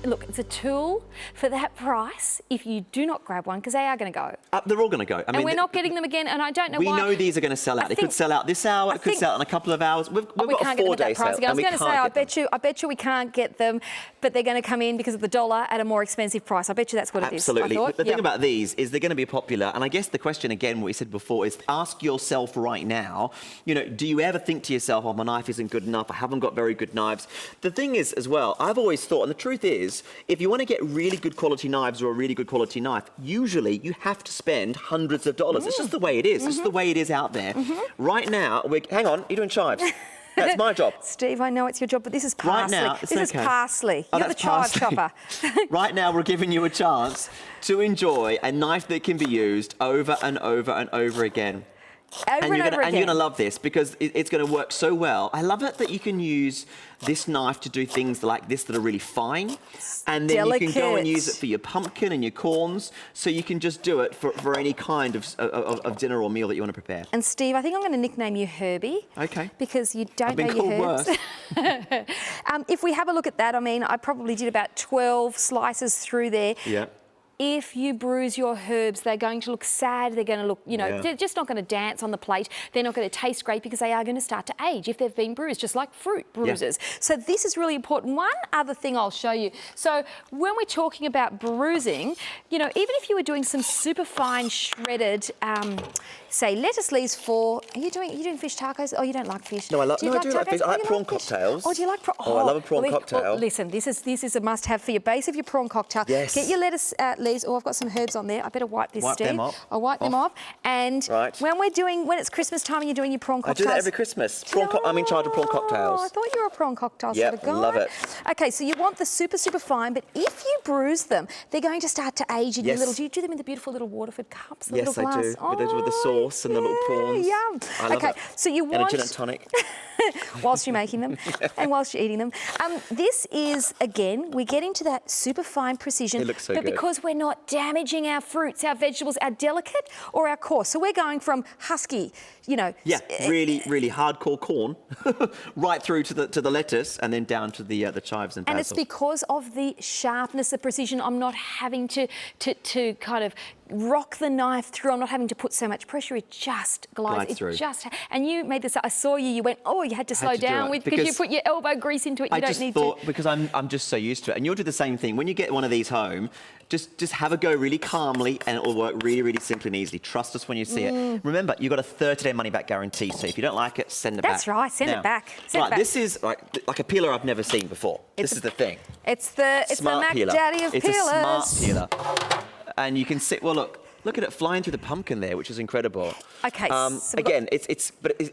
look, it's a tool for that price if you do not grab one, because they are going to go. They're all going to go. I mean, we're not getting them again, and I don't know why. We know these are going to sell out. They could sell out this hour, it could sell out in a couple of hours. We've got a 4-day sale. I was going to say, I bet you we can't get them, but they're going to come in because of the dollar at a more expensive price. I bet you that's what it is. Absolutely. The thing about these is they're going to be popular, and I guess the question again, what we said before, is ask yourself right now, you know, do you ever think to yourself, oh, my knife isn't good enough, I haven't got very good knives? The thing is, as well, I've always thought, and the truth is, if you want to get really good quality knives or a really good quality knife, usually you have to spend hundreds of dollars. It's just the way it is. It's just the way it is out there. Right now, hang on, you're doing chives. That's my job. Steve, I know it's your job, but this is parsley. Right now, this is parsley. Oh, you're the chive chopper. Right now, we're giving you a chance to enjoy a knife that can be used over and over and over again. And you're going to love this, because it's going to work so well. I love it that you can use this knife to do things like this that are really fine. And then you can go and use it for your pumpkin and your corns. So you can just do it for any kind of dinner or meal that you want to prepare. And Steve, I think I'm going to nickname you Herbie. Okay. Because you don't know your herbs. I've been called worse. If we have a look at that, I mean, I probably did about 12 slices through there. Yeah. if you bruise your herbs, they're going to look sad. They're going to look, they're just not going to dance on the plate. They're not going to taste great because they are going to start to age if they've been bruised, just like fruit bruises. So this is really important. One other thing I'll show you. So when we're talking about bruising, even if you were doing some super fine shredded, say lettuce leaves for, are you doing fish tacos? Oh, you don't like fish. No, I do like fish. I like prawn fish? cocktails. Oh, do you like prawn? Oh, I love a prawn cocktail. Well, listen, this is a must-have for your base of your prawn cocktail. Yes. Get your lettuce leaves. Oh, I've got some herbs on there. I better wipe this, Steve. Them off. I'll wipe them off. And when it's Christmas time and you're doing your prawn cocktails. I do that every Christmas. I'm in charge of prawn cocktails. Oh, I thought you were a prawn cocktail sort of guy. Love it. Okay, so you want the super, super fine, but if you bruise them, they're going to start to age in your little... Do you do them in the beautiful little Waterford cups? The little glass? I do. With the sauce and the little prawns. Yum. I love it. So you want... And a gin and tonic. whilst you're making them and whilst you're eating them. This is, again, we're getting to that super fine precision. It looks so good. But because we're not damaging our fruits, our vegetables, our delicate or our coarse. So we're going from husky, Yeah, really, really hardcore corn, right through to the lettuce and then down to the chives and basil. And it's because of the sharpness, the precision. I'm not having to kind of rock the knife through. I'm not having to put so much pressure. It just glides through. And you made this. I saw you. You went. Oh, you had to slow down because you put your elbow grease into it. You don't need to. Because I'm just so used to it. And you'll do the same thing when you get one of these home. Just have a go really calmly, and it will work really, really simply and easily. Trust us when you see it. Remember, you've got a 30-day money-back guarantee. So if you don't like it, send it back. That's right. Send it back. This is like a peeler I've never seen before. This is the thing. It's the Mac Daddy of peelers. It's a smart peeler, and you can see. Well, look at it flying through the pumpkin there, which is incredible. Okay. Again,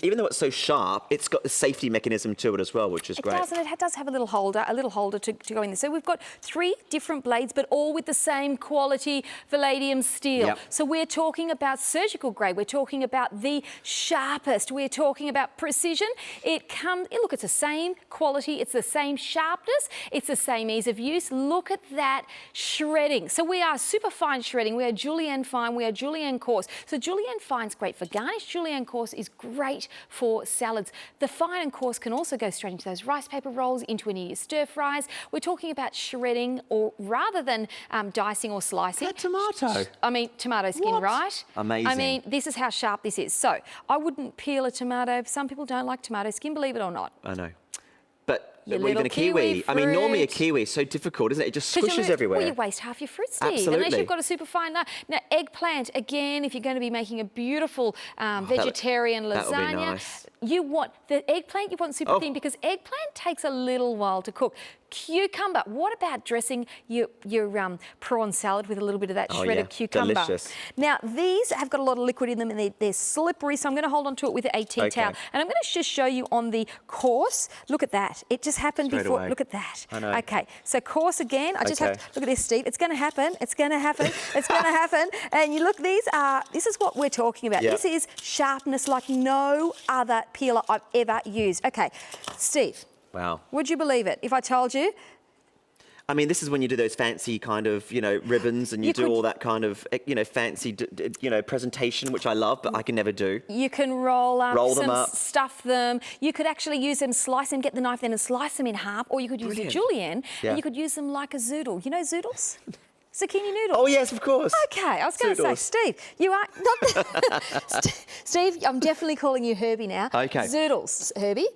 even though it's so sharp, it's got the safety mechanism to it as well, which is great. It does have a little holder to go in there. So we've got 3 different blades, but all with the same quality palladium steel. Yep. So we're talking about surgical grade. We're talking about the sharpest. We're talking about precision. Look, it's the same quality. It's the same sharpness. It's the same ease of use. Look at that shredding. So we are super fine shredding. We are Julienne fine. We are Julienne coarse. So Julienne fine's great for garnish. Julienne coarse is great for salads. The fine and coarse can also go straight into those rice paper rolls, into any of your stir fries. We're talking about shredding, or rather than dicing or slicing. That tomato. I mean, tomato skin, right? Amazing. I mean, this is how sharp this is. So I wouldn't peel a tomato. Some people don't like tomato skin, believe it or not. I know. But Your even a kiwi. fruit. I mean, normally a kiwi is so difficult, isn't it? It just squishes everywhere. Well, you waste half your fruit, Steve. Absolutely. Unless you've got a super fine knife. Now, eggplant, again, if you're going to be making a beautiful vegetarian lasagna, that would be nice. You want the eggplant, you want super thin, because eggplant takes a little while to cook. Cucumber. What about dressing your prawn salad with a little bit of that shredded cucumber? Delicious. Now, these have got a lot of liquid in them and they're slippery, so I'm going to hold on to it with an tea towel. And I'm going to just show you on the coarse. Look at that. It just happened before. Away. Look at that. I know. Okay, so coarse again. I just have to look at this, Steve. It's going to happen. It's going to happen. It's going to happen. And you look, this is what we're talking about. This is sharpness like no other peeler I've ever used. Okay, Steve. Wow. Would you believe it if I told you? I mean, this is when you do those fancy kind of, ribbons and you do all that kind of, fancy, presentation, which I love, but I can never do. You can roll them up. Stuff them. You could actually use them, slice them, get the knife then and slice them in half, or you could use a Julienne and you could use them like a zoodle. You know zoodles? Zucchini noodles. Oh, yes, of course. Okay, I was going to say, Steve, you are not... Steve, I'm definitely calling you Herbie now. Okay. Zoodles, Herbie.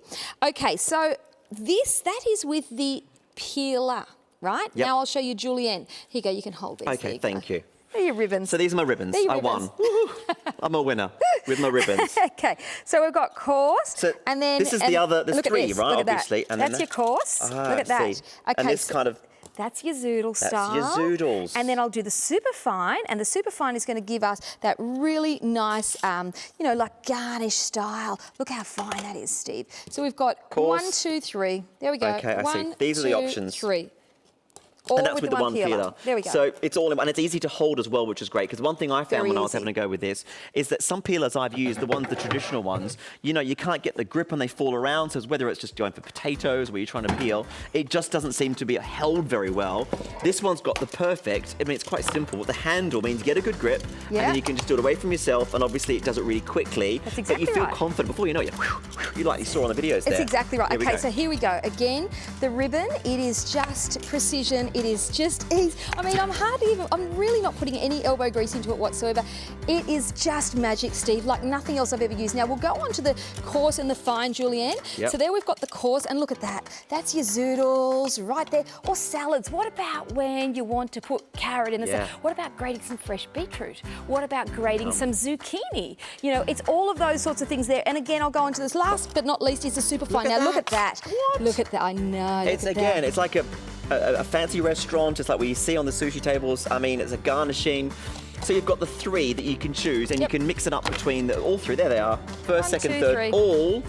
Okay, so that is with the peeler, right? Yep. Now I'll show you Julienne. Here you go, you can hold these. Okay, thank you. They're your ribbons. So these are my ribbons. They're your I ribbons. won. I'm a winner with my ribbons. Okay, so we've got coarse, and then... This is the other, there's 3, right, look at obviously. That. That's your coarse. Look at that. Okay, and this kind of... That's your zoodle style. That's your zoodles. And then I'll do the super fine, and the super fine is going to give us that really nice, like garnish style. Look how fine that is, Steve. So we've got coarse. 1, 2, 3. There we go. Okay, I see. These are the options. 3. And that's with the one peeler. There we go. So it's all in, and it's easy to hold as well, which is great. Because one thing I found when I was having a go with this is that some peelers I've used, the traditional ones, you can't get the grip and they fall around. So whether it's just going for potatoes where you're trying to peel, it just doesn't seem to be held very well. This one's got the perfect. I mean, it's quite simple. The handle means you get a good grip, and then you can just do it away from yourself. And obviously, it does it really quickly. That's exactly but you feel right. confident before you know it. like you saw on the videos there. It's exactly right. Here we Okay, go. so here we go. Again, the ribbon, it is just precision. It is just ease. I mean, I'm really not putting any elbow grease into it whatsoever. It is just magic, Steve, like nothing else I've ever used. Now, we'll go on to the coarse and the fine, Julienne. Yep. So there we've got the coarse, and look at that. That's your zoodles right there. Or salads. What about when you want to put carrot in the salad? What about grating some fresh beetroot? What about grating some zucchini? You know, it's all of those sorts of things there. And again, I'll go on to this last but not least is the super fine. Now, look at that. What? Look at that. I know. It's again, it's like a fancy restaurant. It's like what you see on the sushi tables. I mean, it's a garnishing. So you've got the 3 that you can choose, and you can mix it up between all 3. There they are. First, 1, second, 2, 3rd, 3. all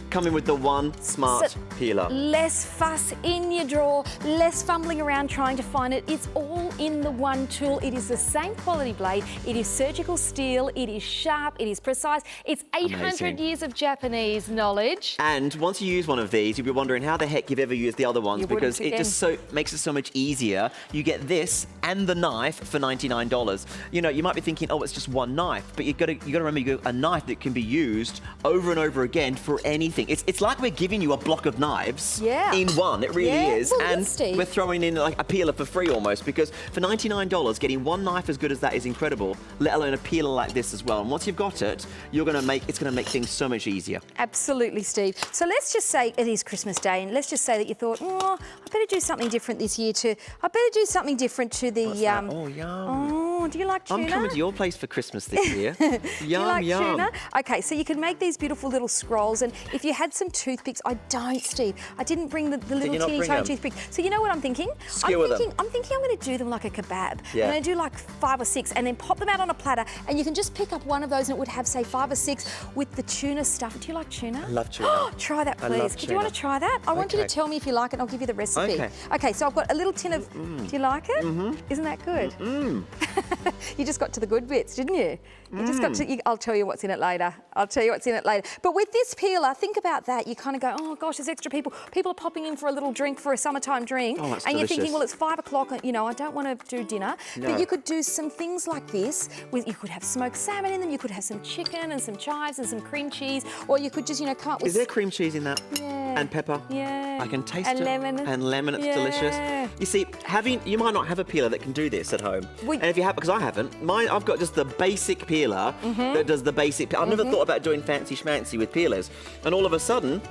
coming with the one smart peeler. Less fuss in your drawer, less fumbling around trying to find it. It's all in the one tool. It is the same quality blade. It is surgical steel. It is sharp. It is precise. It's 800 Amazing. years of Japanese knowledge. And once you use one of these, you'll be wondering how the heck you've ever used the other ones, because it just makes it so much easier. You get this and the knife for $99. You know, you might be thinking, oh, it's just one knife, but you got to remember, you got a knife that can be used over and over again for anything. It's like we're giving you a block of knives in one. It really is. Well, and yes, Steve. we're throwing in like a peeler for free almost, because for $99, getting one knife as good as that is incredible, let alone a peeler like this as well. And once you've got it, it's going to make things so much easier. Absolutely, Steve. So let's just say it is Christmas Day, and let's just say that you thought, oh, I better do something different this year to the... What's that? Oh, yum. Oh, do you like tuna? I'm coming to your place for Christmas this year. Yum, you like yum. tuna? Okay, so you can make these beautiful little scrolls, and if you had some toothpicks, I don't, Steve. I didn't bring the little teeny tiny toothpick. So you know what I'm thinking? Skewer them. I'm thinking I'm going to do them like a kebab. Yeah. I'm going to do like 5 or 6, and then pop them out on a platter, and you can just pick up one of those, and it would have, say, 5 or 6 with the tuna stuff. Do you like tuna? I love tuna. Try that, I please. love Do you want to try that? I want you to Okay. tell me if you like it, and I'll give you the recipe. Okay. Okay, so I've got a little tin of... Do you like it? Isn't that good? You just got to the good bits, didn't you? You just got to... I'll tell you what's in it later. But with this peeler, think about that. You kind of go, oh gosh, there's extra people. People are popping in for a little drink, for a summertime drink. Oh, that's and you're delicious. thinking, well, it's 5 o'clock, you know, I don't want to do dinner. No. But you could do some things like this. You could have smoked salmon in them. You could have some chicken and some chives and some cream cheese. Or you could just, you know, come up with... Is there cream cheese in that? Yeah. And pepper? Yeah. I can taste and it. Lemon. And lemon, it's delicious. You see, you might not have a peeler that can do this at home. And if you have, because I haven't, I've got just the basic peeler that does the basic. I've never thought about doing fancy schmancy with peelers. And all of a sudden,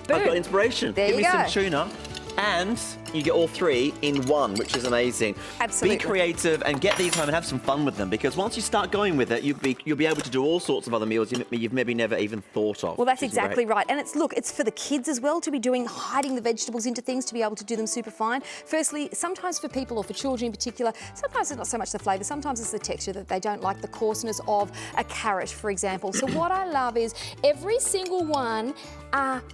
I've got inspiration. There Give you me go. some tuna. And you get all 3 in one, which is amazing. Absolutely. Be creative and get these home and have some fun with them, because once you start going with it, you'll be able to do all sorts of other meals you've maybe never even thought of. Well, that's which is exactly great. right. And it's for the kids as well to be hiding the vegetables into things, to be able to do them super fine. Firstly, sometimes for people, or for children in particular, sometimes it's not so much the flavour, sometimes it's the texture that they don't like, the coarseness of a carrot, for example. So what I love is every single one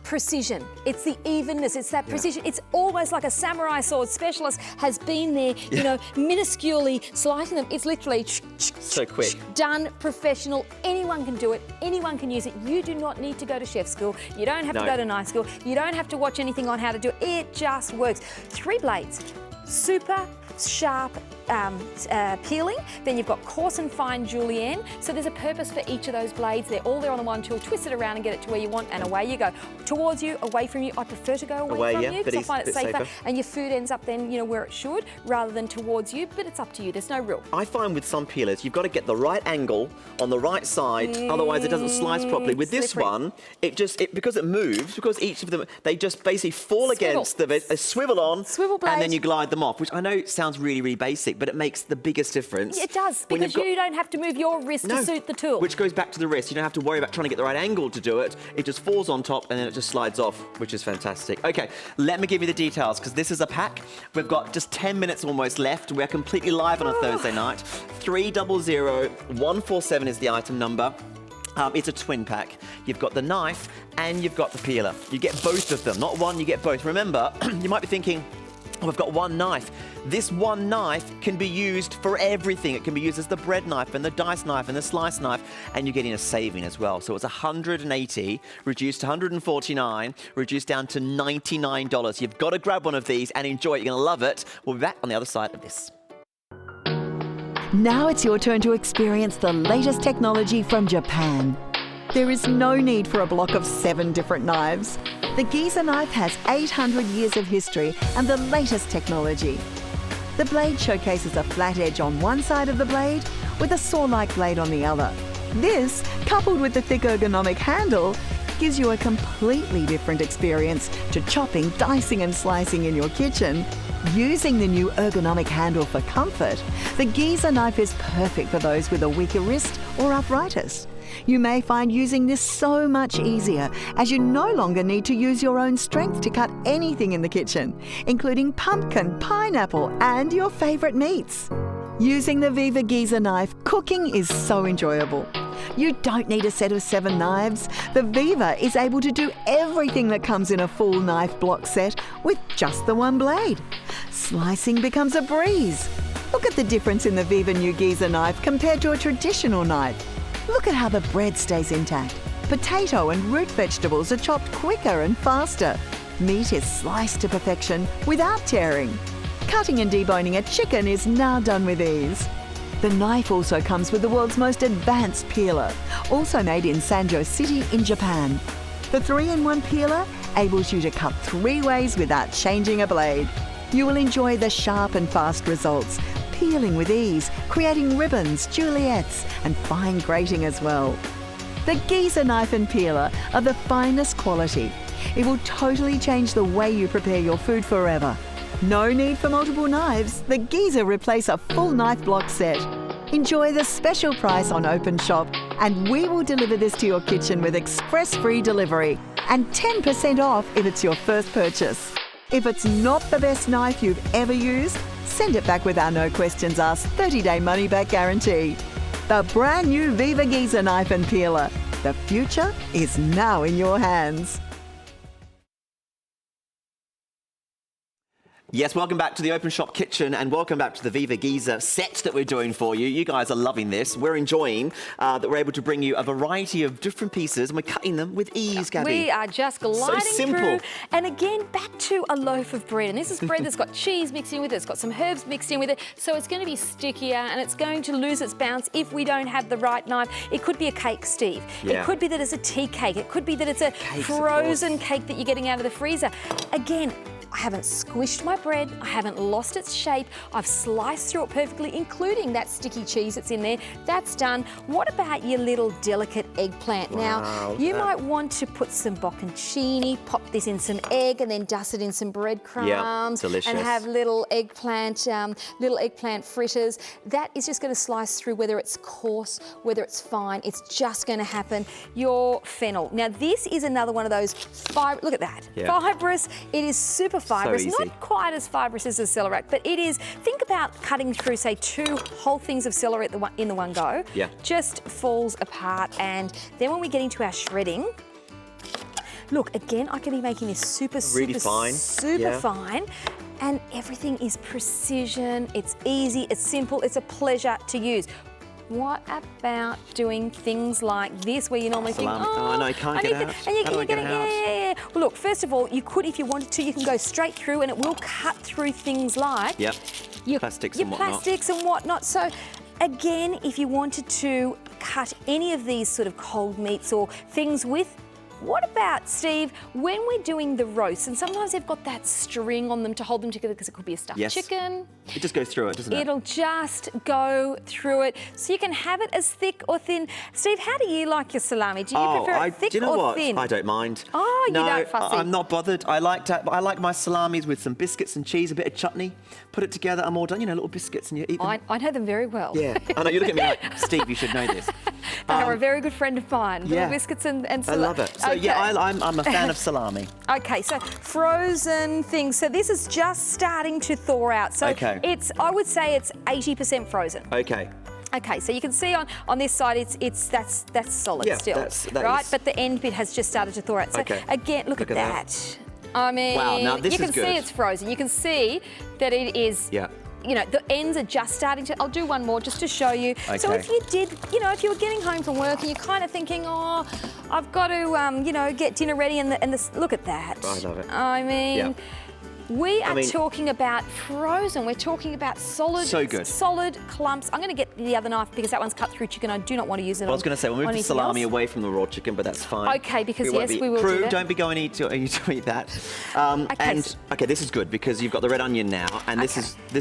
precision. It's the evenness, it's that precision. It's almost like a samurai sword specialist has been there, you know, minusculely slicing them. It's literally So quick. done, professional. Anyone can do it. Anyone can use it. You do not need to go to chef school. You don't have to go to night school. You don't have to watch anything on how to do it. It just works. 3 blades. Super sharp peeling. Then you've got coarse and fine Julienne. So there's a purpose for each of those blades. They're all there on the one tool. Twist it around and get it to where you want, and away you go. Towards you, away from you. I prefer to go away from you, because I find it safer. And your food ends up then, you know, where it should, rather than towards you. But it's up to you. There's no rule. I find with some peelers, you've got to get the right angle on the right side, otherwise it doesn't slice properly. With this one, because it moves, because each of them, they just basically fall against they swivel on, Swivel blade. and then you glide them off, which I know sounds really, really basic, but it makes the biggest difference. It does, when because you don't have to move your wrist to suit the tool. Which goes back to the wrist. You don't have to worry about trying to get the right angle to do it. It just falls on top and then it just slides off, which is fantastic. Okay, let me give you the details, because this is a pack. We've got just 10 minutes almost left. We're completely live on a Thursday night. 300147 is the item number. It's a twin pack. You've got the knife and you've got the peeler. You get both of them, not one, you get both. Remember, you might be thinking, oh, I've got one knife. This one knife can be used for everything. It can be used as the bread knife and the dice knife and the slice knife, and you're getting a saving as well. So it's $180, reduced to $149, reduced down to $99. You've got to grab one of these and enjoy it. You're going to love it. We'll be back on the other side of this. Now it's your turn to experience the latest technology from Japan. There is no need for a block of 7 different knives. The Giza knife has 800 years of history and the latest technology. The blade showcases a flat edge on one side of the blade with a saw-like blade on the other. This, coupled with the thick ergonomic handle, gives you a completely different experience to chopping, dicing and slicing in your kitchen. Using the new ergonomic handle for comfort, the Giza knife is perfect for those with a weaker wrist or arthritis. You may find using this so much easier as you no longer need to use your own strength to cut anything in the kitchen, including pumpkin, pineapple and your favourite meats. Using the Viva Giza knife, cooking is so enjoyable. You don't need a set of 7 knives. The Viva is able to do everything that comes in a full knife block set with just the one blade. Slicing becomes a breeze. Look at the difference in the Viva new Giza knife compared to a traditional knife. Look at how the bread stays intact. Potato and root vegetables are chopped quicker and faster. Meat is sliced to perfection without tearing. Cutting and deboning a chicken is now done with ease. The knife also comes with the world's most advanced peeler, also made in Sanjo City in Japan. The 3-in-1 peeler enables you to cut 3 ways without changing a blade. You will enjoy the sharp and fast results, peeling with ease, creating ribbons, Juliettes and fine grating as well. The Giza knife and peeler are the finest quality. It will totally change the way you prepare your food forever. No need for multiple knives. The Giza replace a full knife block set. Enjoy the special price on Openshop and we will deliver this to your kitchen with express free delivery and 10% off if it's your first purchase. If it's not the best knife you've ever used, send it back with our no questions asked 30-day money-back guarantee. The brand new Viva Giza knife and peeler. The future is now in your hands. Yes, welcome back to the Openshop kitchen and welcome back to the Viva Giza set that we're doing for you. You guys are loving this. We're enjoying that we're able to bring you a variety of different pieces and we're cutting them with ease, Gabby. We are just gliding so simple through. And again, back to a loaf of bread. And this is bread that's got cheese mixed in with it. It's got some herbs mixed in with it. So it's going to be stickier and it's going to lose its bounce if we don't have the right knife. It could be a cake, Steve. Yeah. It could be that it's a tea cake. It could be that it's a frozen cake that you're getting out of the freezer. Again, I haven't squished my bread, I haven't lost its shape, I've sliced through it perfectly, including that sticky cheese that's in there. That's done. What about your little delicate eggplant? Wow, now, you might want to put some bocconcini, pop this in some egg and then dust it in some breadcrumbs. Delicious. And have little eggplant fritters. That is just going to slice through whether it's coarse, whether it's fine. It's just going to happen. Your fennel. Now, this is another one of those look at that. Yeah. Fibrous. It is super fibrous, So easy. not quite as fibrous as a celery, but it is. Think about cutting through, say, 2 whole things of celery in the one go. Yeah. Just falls apart, and then when we get into our shredding, look, again, I can be making this super fine. fine. And everything is precision, it's easy, it's simple, it's a pleasure to use. What about doing things like this where you normally think, oh, no, I can't get out. And How do I get out? yeah. Well, look, first of all, you could, if you wanted to, you can go straight through and it will cut through things like your plastics and whatnot. So again, if you wanted to cut any of these sort of cold meats or things with, what about, Steve, when we're doing the roast, and sometimes they've got that string on them to hold them together because it could be a stuffed chicken. It just goes through it, doesn't it? It'll just go through it. So you can have it as thick or thin. Steve, how do you like your salami? Do you prefer it thick or thin? I don't mind. Oh, you don't fussy. I'm not bothered. I like my salamis with some biscuits and cheese, a bit of chutney. Put it together, I'm all done. You know, little biscuits and you eat them. I know them very well. Yeah. I know, you look at me like, Steve, you should know this. They are a very good friend of mine. Little biscuits and salami. I love it. So yeah, I'm a fan of salami. Okay, so frozen things. So this is just starting to thaw out. So I would say it's 80% frozen. Okay. Okay, so you can see on this side, that's solid still, right? But the end bit has just started to thaw out. So again, look at that. I mean, wow, now this you can see it's frozen. You can see that it is. Yeah. You know, the ends are just starting to. I'll do one more just to show you. Okay. So if you did, you know, if you were getting home from work and you're kind of thinking, oh, I've got to, you know, get dinner ready, and look at that. I love it. I mean. We are talking about frozen. We're talking about solid, so good. Solid clumps. I'm going to get the other knife because that one's cut through chicken. I do not want to use it. I was going to say, we'll move the salami away from the raw chicken, but that's fine. Okay, because yes, we will Crew, do that. don't be going to eat that. Okay, this is good because you've got the red onion now, and this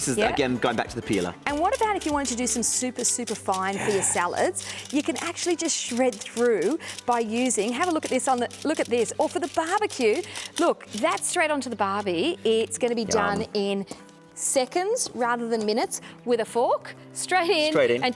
is again going back to the peeler. And what about if you wanted to do some super fine for your salads? You can actually just shred through by using. Have a look at this look at this. Or for the barbecue, look, that's straight onto the barbie. It's going to be done in seconds rather than minutes with a fork. Straight in. And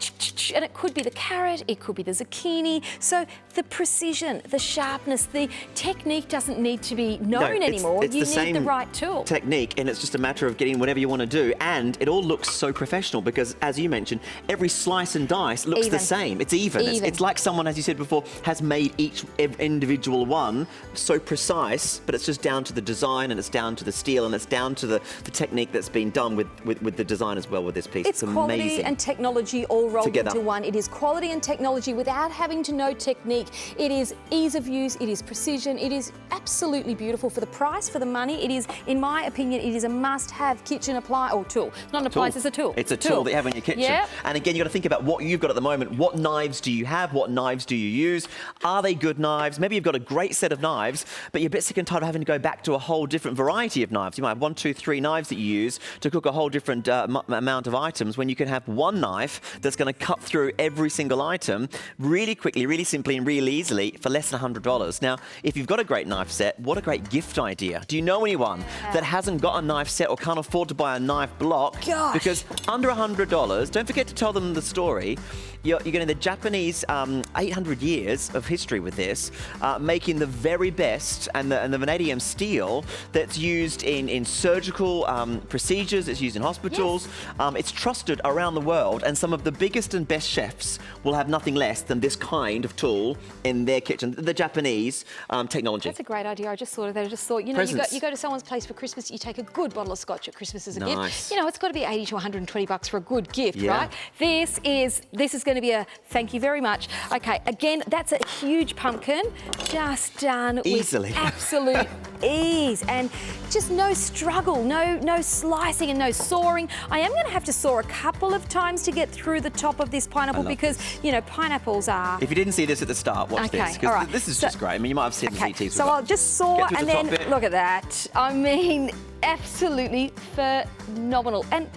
it could be the carrot, it could be the zucchini. So the precision, the sharpness, the technique doesn't need to be known anymore. It's you the need the right tool. Technique, and it's just a matter of getting whatever you want to do. And it all looks so professional because, as you mentioned, every slice and dice looks the same. It's even. It's like someone, as you said before, has made each individual one so precise, but it's just down to the design, and it's down to the steel, and it's down to the technique that's been done with the design as well with this piece. It's amazing. Quality and technology all rolled together into one. It is quality and technology without having to know technique. It is ease of use, it is precision, it is absolutely beautiful for the price, for the money. It is, in my opinion, it is a must-have kitchen tool. Not an appliance, it's a tool. It's a tool that you have in your kitchen. Yep. And again, you've got to think about what you've got at the moment. What knives do you have? What knives do you use? Are they good knives? Maybe you've got a great set of knives, but you're a bit sick and tired of having to go back to a whole different variety of knives. You might have 1, 2, 3 knives that you use to cook a whole different amount of items when you can have one knife that's going to cut through every single item really quickly, really simply, and really easily for less than $100. Now, if you've got a great knife set, what a great gift idea. Do you know anyone that hasn't got a knife set or can't afford to buy a knife block? Gosh. Because under $100, don't forget to tell them the story. You're getting the Japanese 800 years of history with this, making the very best and the vanadium steel that's used in surgical procedures, it's used in hospitals. Yes. It's trusted around the world, and some of the biggest and best chefs will have nothing less than this kind of tool in their kitchen. The Japanese technology. That's a great idea. I just thought of that. I just thought, you know, you go to someone's place for Christmas, you take a good bottle of scotch at Christmas as a gift. You know, it's got to be $80 to $120 for a good gift, right? This is going to be a thank you very much. Okay, again, that's a huge pumpkin, just done easily with absolute ease, and just no struggle, no slicing and no sawing. I am going to have to saw a couple of times to get through the top of this pineapple because you know pineapples are. If you didn't see this at the start, watch this because this is just great. I mean, you might have seen the CTs. So I'll just saw and then look at that. I mean, absolutely phenomenal. And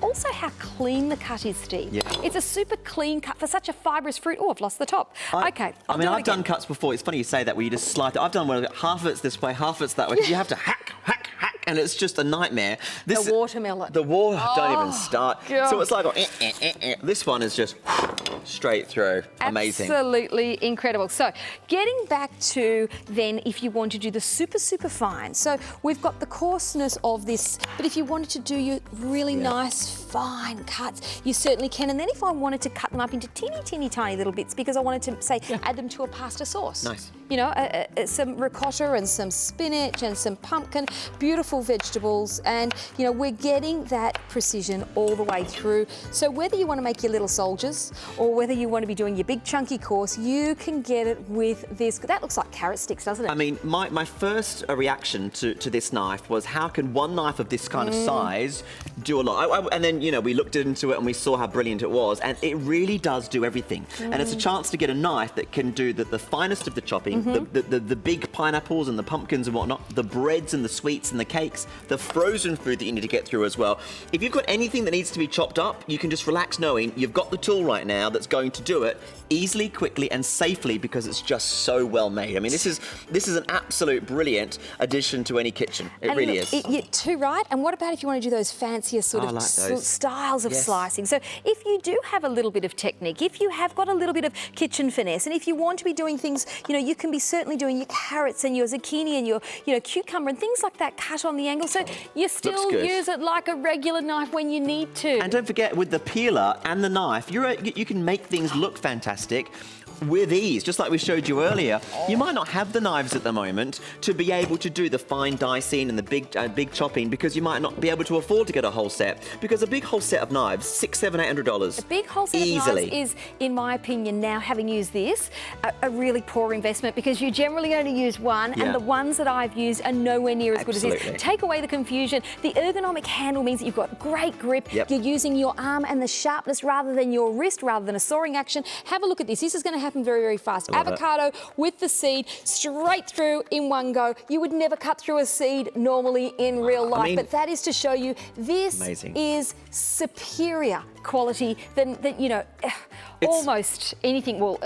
also how clean the cut is, Steve. Yeah. It's a super clean cut for such a fibrous fruit. Oh, I've lost the top. Okay, I've done cuts before. It's funny you say that where you just slide it. I've done one, half of it's this way, half of it's that way. You have to hack, and it's just a nightmare. The watermelon. Don't even start. God. So it's like, this one is just straight through. Amazing. Absolutely incredible. So getting back to then if you want to do the super fine. So we've got the coarseness of this, but if you wanted to do your really nice fine cuts, you certainly can. And then if I wanted to cut them up into teeny tiny little bits because I wanted to say add them to a pasta sauce. Nice. You know, some ricotta and some spinach and some pumpkin, beautiful vegetables, and you know, we're getting that precision all the way through. So whether you want to make your little soldiers or whether you want to be doing your big chunky course, you can get it with this. That looks like carrot sticks, doesn't it? I mean, my first reaction to this knife was how can one knife of this kind of size do a lot? And then, you know, we looked into it and we saw how brilliant it was, and it really does do everything. And it's a chance to get a knife that can do the finest of the chopping, the big pineapples and the pumpkins and whatnot, the breads and the sweets and the cakes, the frozen food that you need to get through as well. If you've got anything that needs to be chopped up, you can just relax knowing you've got the tool right now that's going to do it easily, quickly and safely because it's just so well made. I mean, this is an absolute brilliant addition to any kitchen. It really is. You're too right. And what about if you want to do those fancier sort of styles of slicing? So if you do have a little bit of technique, if you have got a little bit of kitchen finesse, and if you want to be doing things, you know, you can be certainly doing your carrots and your zucchini and your, you know, cucumber and things like that cut on the angle. So you still use it like a regular knife when you need to. And don't forget, with the peeler and the knife, you can make things look fantastic with ease, just like we showed you earlier. You might not have the knives at the moment to be able to do the fine dicing and the big chopping because you might not be able to afford to get a whole set. Because a big whole set of knives, $600, $700, $800. A big whole set of knives is, in my opinion, now having used this, a really poor investment. it because you're generally only use one, and the ones that I've used are nowhere near as good as this. Take away the confusion. The ergonomic handle means that you've got great grip. You're using your arm and the sharpness rather than your wrist, rather than a sawing action. Have a look at this. This is going to happen very, very fast. Avocado with the seed straight through in one go. You would never cut through a seed normally in real life, but that is to show you this is superior quality than you know, almost anything. Well,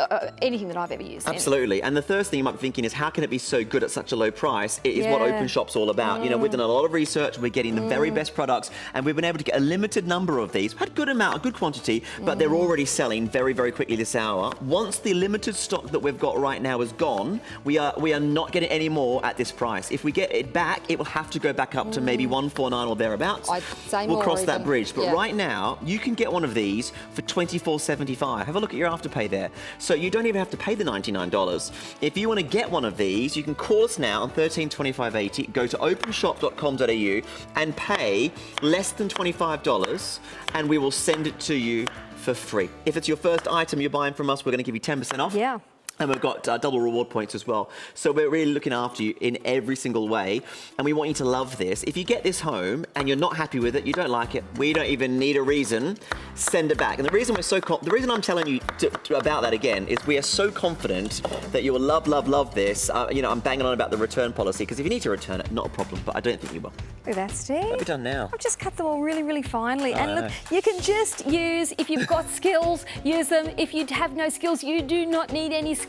anything that I've ever used. Absolutely. And the first thing you might be thinking is, how can it be so good at such a low price? It is what Openshop's all about. You know, we've done a lot of research. We're getting the very best products, and we've been able to get a limited number of these. Had good amount, a good quantity, but they're already selling very, very quickly this hour. Once the limited stock that we've got right now is gone, we are not getting any more at this price. If we get it back, it will have to go back up to maybe 149 or thereabouts. I'd say we'll more cross even. that bridge. But right now, you can get one of these for $24.75. Have a look at your afterpay there. So you don't even have to pay the $99. If you want to get one of these, you can call us now on 132580, go to openshop.com.au and pay less than $25, and we will send it to you for free. If it's your first item you're buying from us, we're going to give you 10% off. Yeah. And we've got double reward points as well. So we're really looking after you in every single way. And we want you to love this. If you get this home and you're not happy with it, you don't like it, we don't even need a reason, send it back. And the reason the reason I'm telling you about that again is we are so confident that you will love, love, love this. You know, I'm banging on about the return policy, because if you need to return it, not a problem, but I don't think you will. Look at that, Steve. What have we done now? I've just cut them all really, really finely. And look, you can just use, if you've got skills, use them. If you have no skills, you do not need any skills.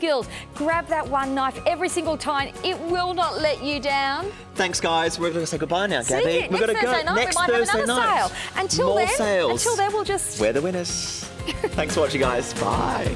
Grab that one knife every single time. It will not let you down. Thanks, guys. We're going to say goodbye now, Gabby. See you We're going to go Thursday night. next We might Thursday have another night. sale. Until then, we'll just... We're the winners. Thanks for watching, guys. Bye.